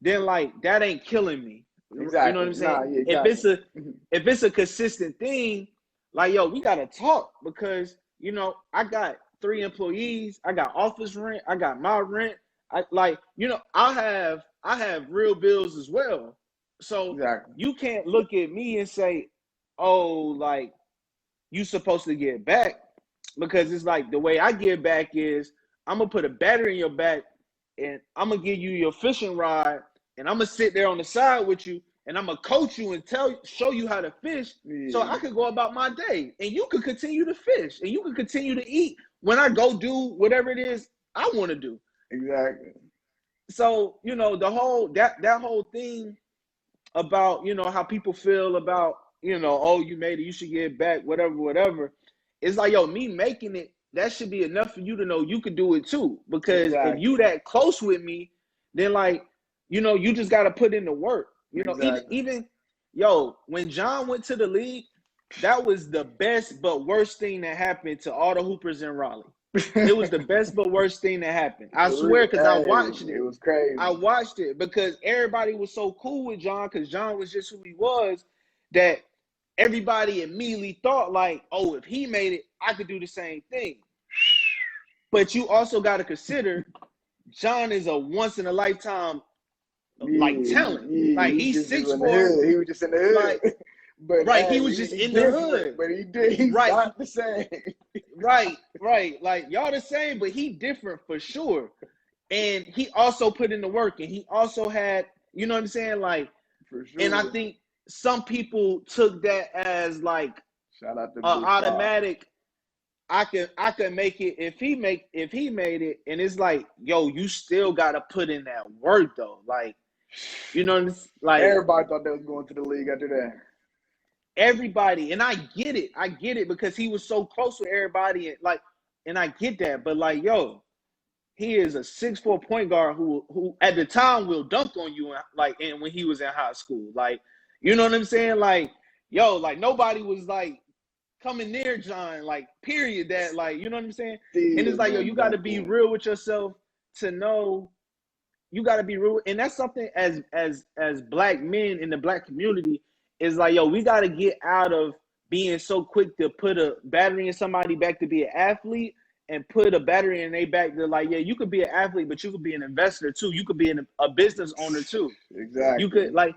[SPEAKER 2] then like that ain't killing me. You know what
[SPEAKER 3] Exactly.
[SPEAKER 2] I'm saying?
[SPEAKER 3] Nah, yeah,
[SPEAKER 2] If
[SPEAKER 3] got
[SPEAKER 2] it's a
[SPEAKER 3] you.
[SPEAKER 2] if it's a consistent thing, like, yo, we gotta talk, because I got 3 employees, I got office rent, I got my rent. I have real bills as well. So
[SPEAKER 3] Exactly.
[SPEAKER 2] you can't look at me and say, oh, like, you supposed to get back, because it's like the way I get back is I'm gonna put a battery in your back, and I'm gonna give you your fishing rod, and I'm gonna sit there on the side with you, and I'm gonna coach you and show you how to fish, so
[SPEAKER 3] Yeah.
[SPEAKER 2] I could go about my day, and you could continue to fish, and you could continue to eat when I go do whatever it is I want to do.
[SPEAKER 3] Exactly.
[SPEAKER 2] So the whole that whole thing about how people feel about oh, you made it, you should get back, whatever. It's like, yo, me making it, that should be enough for you to know you could do it too. Because if you
[SPEAKER 3] Exactly.
[SPEAKER 2] that close with me, then like you just got to put in the work.
[SPEAKER 3] Exactly.
[SPEAKER 2] Even yo, when John went to the league, that was the best but worst thing that happened to all the hoopers in Raleigh. It was the best but worst thing that happened. I
[SPEAKER 3] For real.
[SPEAKER 2] swear, because I
[SPEAKER 3] Hey,
[SPEAKER 2] watched
[SPEAKER 3] it
[SPEAKER 2] it.
[SPEAKER 3] was crazy.
[SPEAKER 2] I watched it because everybody was so cool with John, because John was just who he was, that everybody immediately thought like, oh, if he made it, I could do the same thing. But you also got to consider John is a once in a lifetime like talent.
[SPEAKER 3] Yeah,
[SPEAKER 2] Like,
[SPEAKER 3] he
[SPEAKER 2] he's
[SPEAKER 3] just was in the
[SPEAKER 2] 6'4".
[SPEAKER 3] hood. He was just in the hood.
[SPEAKER 2] Like,
[SPEAKER 3] But
[SPEAKER 2] right, he
[SPEAKER 3] hey,
[SPEAKER 2] was just
[SPEAKER 3] he
[SPEAKER 2] in the
[SPEAKER 3] different.
[SPEAKER 2] hood.
[SPEAKER 3] But he's
[SPEAKER 2] Right,
[SPEAKER 3] not the same.
[SPEAKER 2] right. Like, y'all the same, but he different for sure. And he also put in the work, and he also had, you know what I'm saying? Like,
[SPEAKER 3] For
[SPEAKER 2] and I
[SPEAKER 3] sure.
[SPEAKER 2] think some people took that as like
[SPEAKER 3] Shout out to Big Pop.
[SPEAKER 2] automatic. I could make it if he made it, and it's like, yo, you still gotta put in that work though. Like, like
[SPEAKER 3] Everybody thought they was going to the league after that.
[SPEAKER 2] everybody, and I get it because he was so close with everybody, and I get that, but like, yo, he is a 6'4" point guard who at the time will dunk on you, and when he was in high school. Like, you know what I'm saying? Like, yo, like nobody was like coming near John, like, period. That, like, you know what I'm saying? And it's
[SPEAKER 3] Still
[SPEAKER 2] like, yo,
[SPEAKER 3] going
[SPEAKER 2] you
[SPEAKER 3] to
[SPEAKER 2] gotta
[SPEAKER 3] dunk
[SPEAKER 2] be
[SPEAKER 3] on.
[SPEAKER 2] real with yourself to know you gotta be real. And that's something as black men in the black community is like, yo, we gotta get out of being so quick to put a battery in somebody back to be an athlete, and put a battery in their back to, like, yeah, you could be an athlete, but you could be an investor too. You could be a business owner too. You
[SPEAKER 3] Exactly.
[SPEAKER 2] could, like,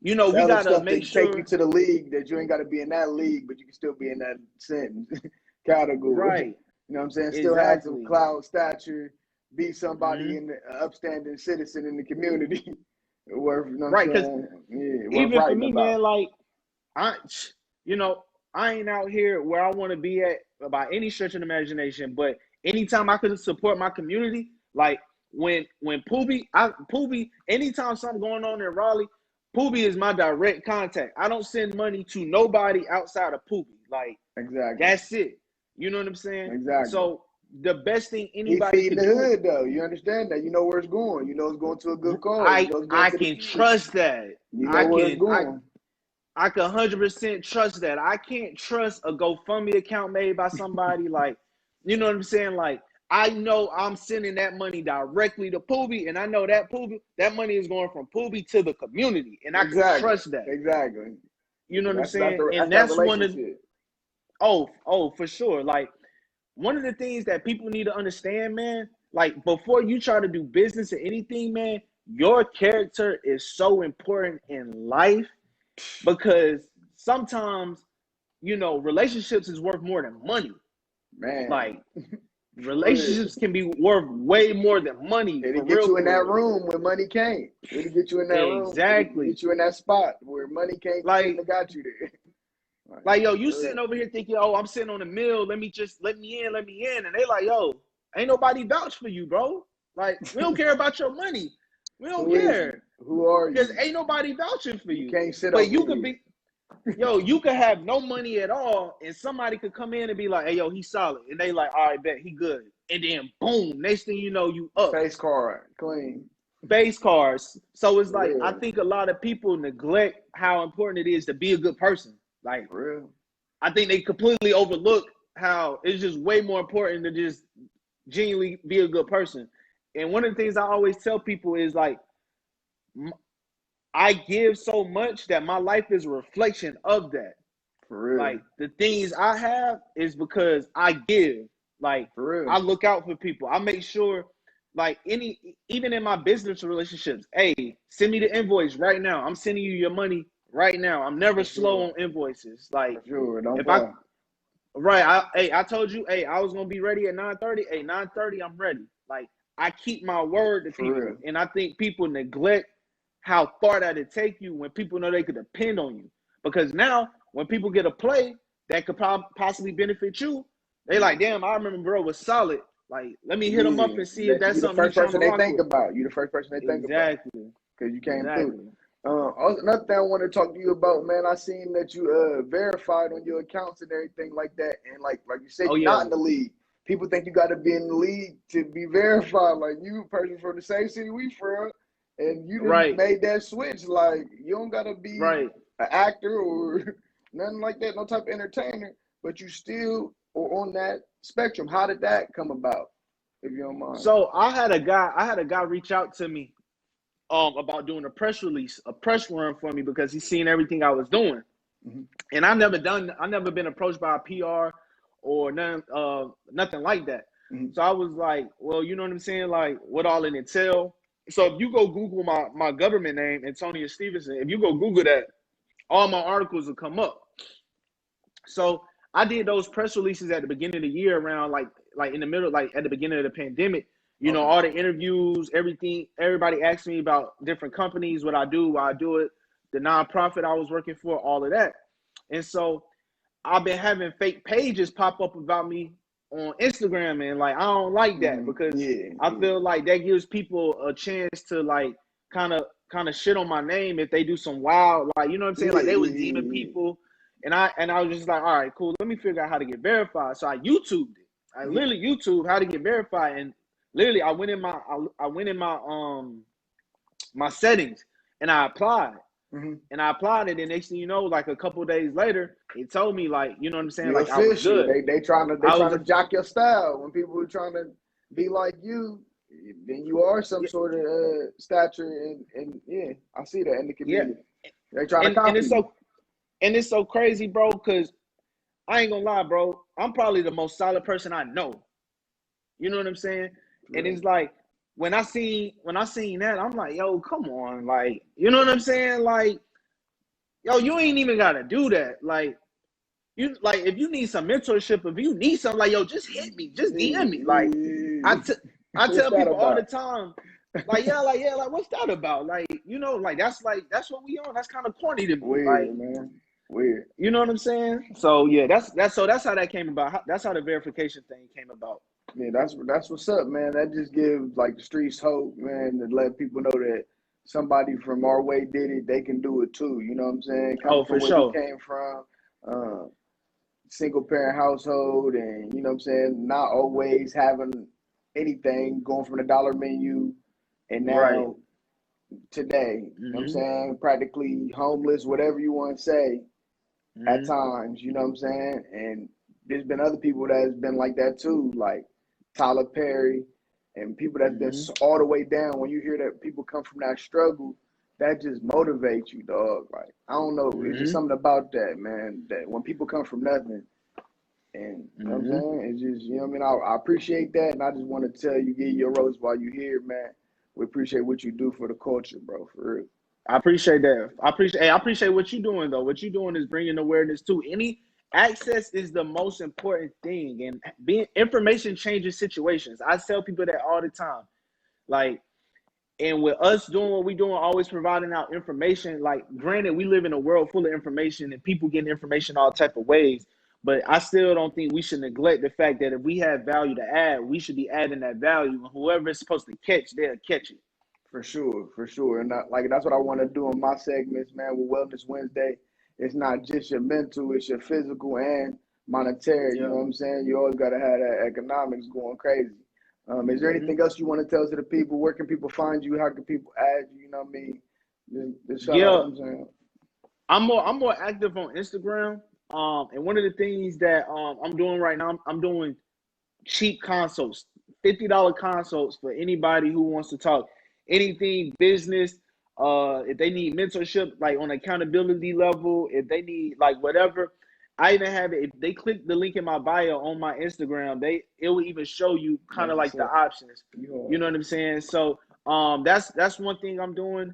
[SPEAKER 2] we
[SPEAKER 3] Selling
[SPEAKER 2] gotta
[SPEAKER 3] stuff
[SPEAKER 2] make
[SPEAKER 3] that take you
[SPEAKER 2] sure.
[SPEAKER 3] to the league that you ain't got to be in that league, but you can still be in that sentence category.
[SPEAKER 2] Right.
[SPEAKER 3] You know what I'm saying? Still have some
[SPEAKER 2] Exactly.
[SPEAKER 3] clout stature, be somebody
[SPEAKER 2] Hmm.
[SPEAKER 3] in the upstanding citizen in the community. Worth, you know what
[SPEAKER 2] Right.
[SPEAKER 3] I'm
[SPEAKER 2] Because
[SPEAKER 3] saying? Yeah, worth
[SPEAKER 2] even for
[SPEAKER 3] writing
[SPEAKER 2] me,
[SPEAKER 3] about.
[SPEAKER 2] man, like, I, I ain't out here where I want to be at by any stretch of the imagination. But anytime I could support my community, like when Poobie, anytime something going on in Raleigh, Poobie is my direct contact. I don't send money to nobody outside of Poobie. Like,
[SPEAKER 3] Exactly.
[SPEAKER 2] that's it. You know what I'm saying?
[SPEAKER 3] Exactly.
[SPEAKER 2] So the best thing
[SPEAKER 3] He
[SPEAKER 2] anybody
[SPEAKER 3] feeding
[SPEAKER 2] can
[SPEAKER 3] the
[SPEAKER 2] do,
[SPEAKER 3] hood though. You understand that? You know where it's going. You know it's going to a good cause. You know it's going
[SPEAKER 2] I
[SPEAKER 3] to the
[SPEAKER 2] can
[SPEAKER 3] kids.
[SPEAKER 2] trust that.
[SPEAKER 3] You know where it's going.
[SPEAKER 2] I can 100% trust that. I can't trust a GoFundMe account made by somebody. Like, you know what I'm saying? Like, I know I'm sending that money directly to Poobie, and I know that money is going from Poobie to the community, and I can trust that.
[SPEAKER 3] Exactly.
[SPEAKER 2] You know what I'm saying?
[SPEAKER 3] And that's one of
[SPEAKER 2] for sure. Like, one of the things that people need to understand, man, like before you try to do business or anything, man, your character is so important in life, because sometimes, you know, relationships is worth more than money.
[SPEAKER 3] Man.
[SPEAKER 2] Like, relationships can be worth way more than money.
[SPEAKER 3] It'll get you in that room where money can't. It'll get you in that room.
[SPEAKER 2] Exactly.
[SPEAKER 3] Get you in that spot where money can't.
[SPEAKER 2] Like,
[SPEAKER 3] got you there.
[SPEAKER 2] Like, yo, you sitting over here thinking, oh, I'm sitting on a mill. Let me in. And they like, yo, ain't nobody vouch for you, bro. Like, we don't care about your money. We don't care.
[SPEAKER 3] Who are you?
[SPEAKER 2] Because ain't nobody vouching for you.
[SPEAKER 3] You can't sit
[SPEAKER 2] But you could be, you could have no money at all, and somebody could come in and be like, hey, yo, he's solid. And they like, all right, bet, he good. And then, boom, next thing you know, you up.
[SPEAKER 3] Face card, clean.
[SPEAKER 2] Face cards. So it's like, I think a lot of people neglect how important it is to be a good person. Like,
[SPEAKER 3] for real.
[SPEAKER 2] I think they completely overlook how it's just way more important to just genuinely be a good person. And one of the things I always tell people is like, I give so much that my life is a reflection of that.
[SPEAKER 3] For real.
[SPEAKER 2] Like, the things I have is because I give. Like,
[SPEAKER 3] for real.
[SPEAKER 2] I look out for people. I make sure, like, even in my business relationships, hey, send me the invoice right now. I'm sending you your money right now. I'm never slow on invoices. Like, if I told you, hey, I was gonna be ready at 9:30. Hey, 9:30, I'm ready. Like, I keep my word to people, and I think people neglect how far that it take you when people know they could depend on you. Because now, when people get a play that could possibly benefit you, they like, damn, I remember bro was solid. Like, let me hit them up and see if that's something.
[SPEAKER 3] You're the first person they think about. You're the first person they think about.
[SPEAKER 2] Exactly.
[SPEAKER 3] Because you came through. Another thing I want to talk to you about, man, I seen that you verified on your accounts and everything like that. And like you said, you're not in the league. People think you got to be in the league to be verified. Like, you a person from the same city we from, and you just made that switch. Like, you don't got to be an actor or nothing like that, no type of entertainer, but you still are on that spectrum. How did that come about, if you don't mind?
[SPEAKER 2] So I had a guy reach out to me about doing a press run for me, because he's seen everything I was doing.
[SPEAKER 3] Mm-hmm.
[SPEAKER 2] And I never been approached by a PR or nothing like that.
[SPEAKER 3] Mm-hmm.
[SPEAKER 2] So I was like, well, you know what I'm saying? Like, what all it entail? So if you go Google my government name, Tony Stephenson, if you go Google that, all my articles will come up. So I did those press releases at the beginning of the year, around like in the middle, like at the beginning of the pandemic. You know, all the interviews, everything. Everybody asked me about different companies, what I do, why I do it, the nonprofit I was working for, all of that. And so I've been having fake pages pop up about me on Instagram, and like, I don't like that, because I feel like that gives people a chance to like kind of shit on my name if they do some wild, like, you know what I'm saying? Like, they was DMing people, and I was just like, all right, cool. Let me figure out how to get verified. So I YouTubed it. I literally YouTube how to get verified, and literally I went in my my settings, and I applied.
[SPEAKER 3] Mm-hmm.
[SPEAKER 2] And I applied it, and next thing you know, like a couple of days later, it told me, like, you know what I'm saying?
[SPEAKER 3] You're
[SPEAKER 2] like, official.
[SPEAKER 3] I was good. They trying to jock your style. When people are trying to be like you, then you are some sort of stature, and I see that in the community. Yeah. They trying to copy you.
[SPEAKER 2] And it's so crazy, bro, because I ain't gonna lie, bro. I'm probably the most solid person I know. You know what I'm saying? Yeah. And it's like, when I seen that, I'm like, yo, come on, like, you know what I'm saying? Like, yo, you ain't even gotta do that. Like, you, like, if you need some mentorship, if you need something, like, yo, just hit me, just DM me. Like, I tell people all the time, like, like, what's that about? Like, you know, like, that's what we on. That's kind of corny to me.
[SPEAKER 3] Weird,
[SPEAKER 2] like,
[SPEAKER 3] man. Weird.
[SPEAKER 2] You know what I'm saying? So yeah, that's how that came about. That's how the verification thing came about.
[SPEAKER 3] Yeah, that's what's up, man. That just gives like the streets hope, man, to let people know that somebody from our way did it, they can do it too. You know what I'm saying?
[SPEAKER 2] Oh,
[SPEAKER 3] Coming
[SPEAKER 2] for
[SPEAKER 3] from where we
[SPEAKER 2] sure.
[SPEAKER 3] came from, uh, single parent household, and you know what I'm saying, not always having anything, going from the dollar menu, and
[SPEAKER 2] Right.
[SPEAKER 3] now today, you know what I'm
[SPEAKER 2] Mm-hmm.
[SPEAKER 3] saying, practically homeless, whatever you want to say, at
[SPEAKER 2] Mm-hmm.
[SPEAKER 3] times, you know what I'm saying? And there's been other people that has been like that too, like Tyler Perry and people that's been
[SPEAKER 2] Mm-hmm.
[SPEAKER 3] all the way down. When you hear that people come from that struggle, that just motivates you, dog. Like, I don't know, it's just
[SPEAKER 2] Mm-hmm.
[SPEAKER 3] something about that, man, that when people come from nothing, and you know what I'm
[SPEAKER 2] Mm-hmm.
[SPEAKER 3] saying? It's just, you know what I mean? I appreciate that, and I just want to tell you, give you your rose while you're here, man. We appreciate what you do for the culture, bro, for real.
[SPEAKER 2] I appreciate that. I appreciate what you're doing though. What you're doing is bringing awareness to any access is the most important thing, and being information changes situations. I tell people that all the time. Like, and with us doing what we're doing, always providing out information. Like, granted, we live in a world full of information and people getting information all type of ways. But I still don't think we should neglect the fact that if we have value to add, we should be adding that value. And whoever is supposed to catch, they'll catch it.
[SPEAKER 3] For sure, for sure. And like that's what I want to do in my segments, man, with Wellness Wednesday. It's not just your mental, it's your physical and monetary. You know
[SPEAKER 2] Yeah.
[SPEAKER 3] what I'm saying? You always got to have that economics going crazy. Is there
[SPEAKER 2] Hmm.
[SPEAKER 3] anything else you want to tell to the people? Where can people find you? How can people add you? You know what I mean? Just shout out,
[SPEAKER 2] Yeah.
[SPEAKER 3] you know what I'm saying?
[SPEAKER 2] I'm more active on Instagram. And one of the things that I'm doing right now, I'm doing cheap consults, $50 consults for anybody who wants to talk anything business. If they need mentorship, like on accountability level, if they need like whatever, I even have it. If they click the link in my bio on my Instagram, it will even show you kind
[SPEAKER 3] That's
[SPEAKER 2] of
[SPEAKER 3] what's
[SPEAKER 2] like the
[SPEAKER 3] up.
[SPEAKER 2] options.
[SPEAKER 3] You
[SPEAKER 2] You know what I'm saying? So that's one thing I'm doing.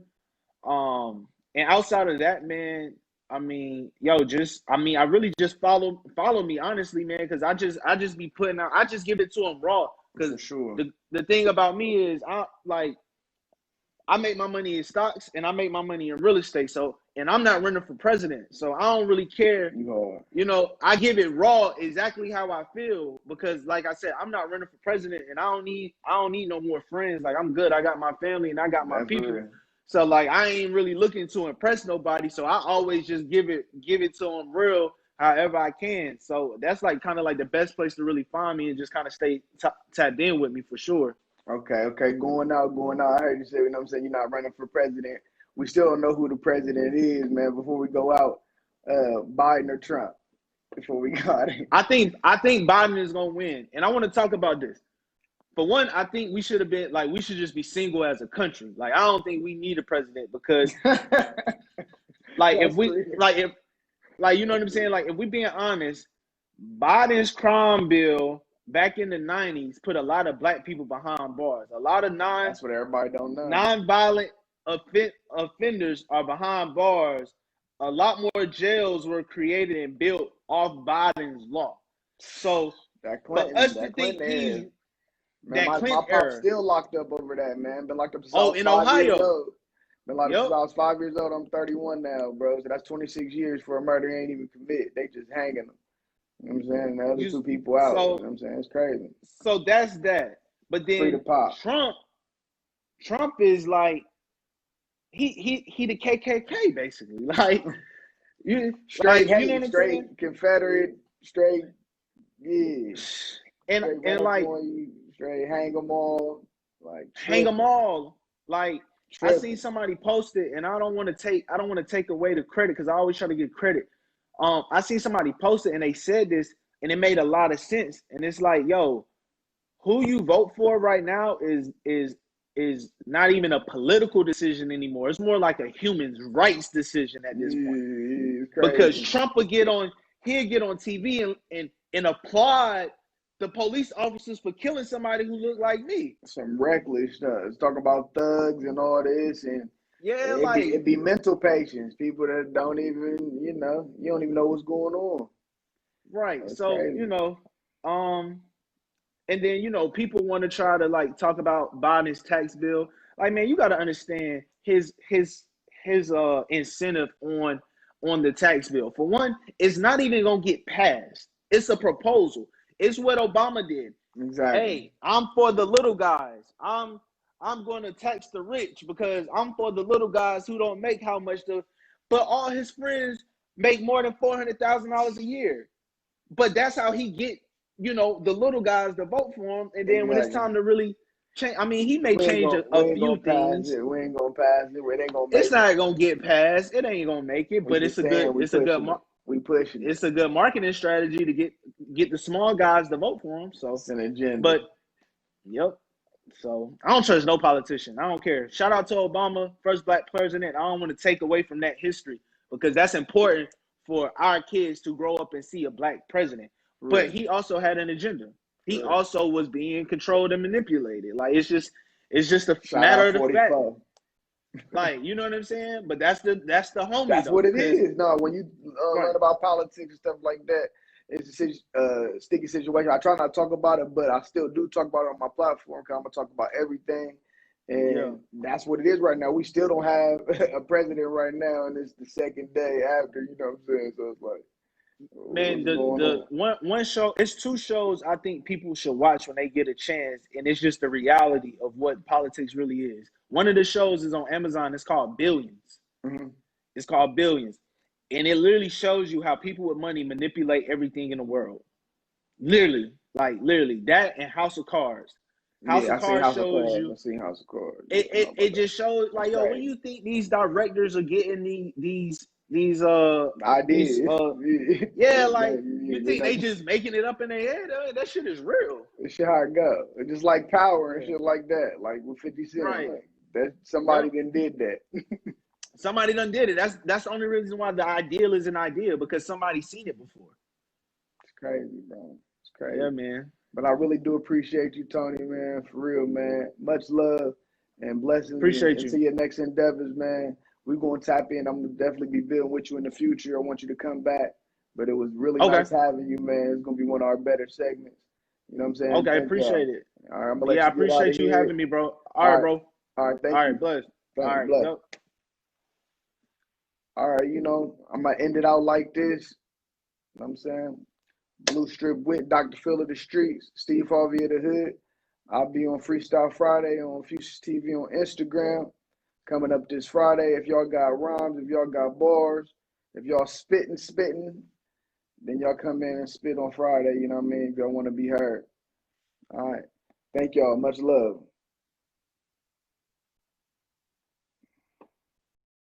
[SPEAKER 2] And outside of that, man, I mean, yo, I really just follow me, honestly, man, because I just be putting out, I just give it to them raw. Because
[SPEAKER 3] for sure.
[SPEAKER 2] the thing about me is I make my money in stocks and I make my money in real estate. So, and I'm not running for president, so I don't really care.
[SPEAKER 3] You hard.
[SPEAKER 2] I give it raw exactly how I feel because, like I said, I'm not running for president, and I don't need no more friends. Like, I'm good. I got my family and I got my
[SPEAKER 3] That's
[SPEAKER 2] people.
[SPEAKER 3] real.
[SPEAKER 2] So like I ain't really looking to impress nobody. So I always just give it to them real however I can. So that's like kind of like the best place to really find me and just kind of stay tapped in with me for sure.
[SPEAKER 3] Okay, okay. Going out, going out. I heard you say, you know what I'm saying, you're not running for president. We still don't know who the president is, man, before we go out. Biden or Trump, before we got it.
[SPEAKER 2] I think Biden is gonna win, and I want to talk about this. For one, I think we should just be single as a country. Like, I don't think we need a president because like if
[SPEAKER 3] That's
[SPEAKER 2] we
[SPEAKER 3] clear.
[SPEAKER 2] like if like you know what I'm saying? Like, if we being honest, Biden's crime bill back in the 90s put a lot of black people behind bars. A lot of
[SPEAKER 3] That's what everybody don't know.
[SPEAKER 2] non-violent offenders are behind bars. A lot more jails were created and built off Biden's law. So for us to
[SPEAKER 3] That
[SPEAKER 2] think
[SPEAKER 3] Clinton
[SPEAKER 2] he's
[SPEAKER 3] era. Man,
[SPEAKER 2] that
[SPEAKER 3] my
[SPEAKER 2] Clinton
[SPEAKER 3] pop's
[SPEAKER 2] era.
[SPEAKER 3] still locked up over that, man. Been locked up since I
[SPEAKER 2] Oh,
[SPEAKER 3] was
[SPEAKER 2] in
[SPEAKER 3] 5 years
[SPEAKER 2] Ohio.
[SPEAKER 3] old. Been locked up since
[SPEAKER 2] Yep.
[SPEAKER 3] I was 5 years old. I'm 31 now, bro. So that's 26 years for a murder he ain't even commit. They just hanging them. You know what I'm saying? The other
[SPEAKER 2] You
[SPEAKER 3] two people out. You know
[SPEAKER 2] so
[SPEAKER 3] what I'm saying? It's crazy.
[SPEAKER 2] so that's that. But
[SPEAKER 3] Free to
[SPEAKER 2] then
[SPEAKER 3] pop.
[SPEAKER 2] Trump is like he the KKK basically. Like you
[SPEAKER 3] Straight
[SPEAKER 2] you know
[SPEAKER 3] hate,
[SPEAKER 2] what I'm saying?
[SPEAKER 3] straight Confederate, straight, yeah. Straight
[SPEAKER 2] And
[SPEAKER 3] run up
[SPEAKER 2] like
[SPEAKER 3] on you, straight hang them all. Like
[SPEAKER 2] hang them
[SPEAKER 3] tripping,
[SPEAKER 2] all. Like, I seen
[SPEAKER 3] tripping.
[SPEAKER 2] somebody post it, and I don't want to take away the credit because I always try to get credit. I seen somebody post it, and they said this, and it made a lot of sense. And it's like, yo, who you vote for right now is not even a political decision anymore. It's more like a human rights decision at this point.
[SPEAKER 3] Yeah, it's
[SPEAKER 2] Because
[SPEAKER 3] crazy.
[SPEAKER 2] Trump he'll get on TV and applaud the police officers for killing somebody who looked like me.
[SPEAKER 3] Some reckless stuff. It's talking about thugs and all this, and
[SPEAKER 2] Yeah,
[SPEAKER 3] it
[SPEAKER 2] like,
[SPEAKER 3] be mental patients, people that don't even, you don't even know what's going on.
[SPEAKER 2] right.
[SPEAKER 3] That's
[SPEAKER 2] So,
[SPEAKER 3] crazy.
[SPEAKER 2] um, and then people want to try to like talk about Biden's tax bill. Like, man, you got to understand his incentive on the tax bill. For one, it's not even gonna get passed. It's a proposal. It's what Obama did.
[SPEAKER 3] Exactly.
[SPEAKER 2] Hey, I'm for the little guys. I'm going to tax the rich because I'm for the little guys who don't make how much the, but all his friends make more than $400,000 a year. But that's how he get, the little guys to vote for him. And then when it's
[SPEAKER 3] Exactly.
[SPEAKER 2] time to really change, I mean, he may change a few things.
[SPEAKER 3] We ain't gonna pass it. It ain't gonna make
[SPEAKER 2] It's not gonna get passed. It ain't gonna make it.
[SPEAKER 3] We
[SPEAKER 2] But
[SPEAKER 3] just saying we pushing
[SPEAKER 2] it's a good marketing strategy to get the small guys to vote for him. So
[SPEAKER 3] It's an agenda.
[SPEAKER 2] But yep. So I don't trust no politician. I don't care. Shout out to Obama, first black president. I don't want to take away from that history because that's important for our kids to grow up and see a black president.
[SPEAKER 3] Right.
[SPEAKER 2] But he also had an agenda. He also was being controlled and manipulated. Like it's just a matter of the fact. Like, you know what I'm saying? But that's the homie.
[SPEAKER 3] That's
[SPEAKER 2] though,
[SPEAKER 3] what it is. No, when you learn about politics and stuff like that, it's a sticky situation. I try not to talk about it, but I still do talk about it on my platform because I'm gonna talk about everything. And that's what it is right now. We still don't have a president right now, and it's the second day after. You know what I'm saying? So it's like,
[SPEAKER 2] man, the one show, it's two shows I think people should watch when they get a chance, and it's just the reality of what politics really is. One of the shows is on Amazon. It's called Billions.
[SPEAKER 3] Mm-hmm.
[SPEAKER 2] It's called Billions. And it literally shows you how people with money manipulate everything in the world. Literally. That and House of Cards. House of Cards shows you.
[SPEAKER 3] I've seen House of Cards.
[SPEAKER 2] It just shows like, yo, when you think these directors are getting these
[SPEAKER 3] ideas,
[SPEAKER 2] you think they just making it up in their head? That shit is real.
[SPEAKER 3] It's shit how it go. It's just like Power and shit like that. Like with 50 Cent.
[SPEAKER 2] Right.
[SPEAKER 3] Like, that somebody done did that.
[SPEAKER 2] Somebody done did it. That's the only reason why the ideal is an ideal, because somebody's seen it before.
[SPEAKER 3] It's crazy, bro. It's crazy.
[SPEAKER 2] Yeah, man.
[SPEAKER 3] But I really do appreciate you, Tony, man. For real, man. Much love and blessings.
[SPEAKER 2] Appreciate you.
[SPEAKER 3] Into your next endeavors, man. We're going to tap in. I'm going to definitely be building with you in the future. I want you to come back. But it was really nice having you, man. It's going to be one of our better segments. You know what I'm saying?
[SPEAKER 2] Okay, appreciate it.
[SPEAKER 3] All right, I'm going to let you
[SPEAKER 2] I appreciate you having me, bro. All right, bro.
[SPEAKER 3] All right, thank you.
[SPEAKER 2] All right, bless. All right,
[SPEAKER 3] bless. All right, I'm going to end it out like this. You know what I'm saying? Blue Strip Wit, Dr. Phil of the Streets, Steve Harvey of the Hood. I'll be on Freestyle Friday on Futures TV on Instagram. Coming up this Friday. If y'all got rhymes, if y'all got bars, if y'all spitting, then y'all come in and spit on Friday, you know what I mean? If y'all want to be heard. All right. Thank y'all. Much love.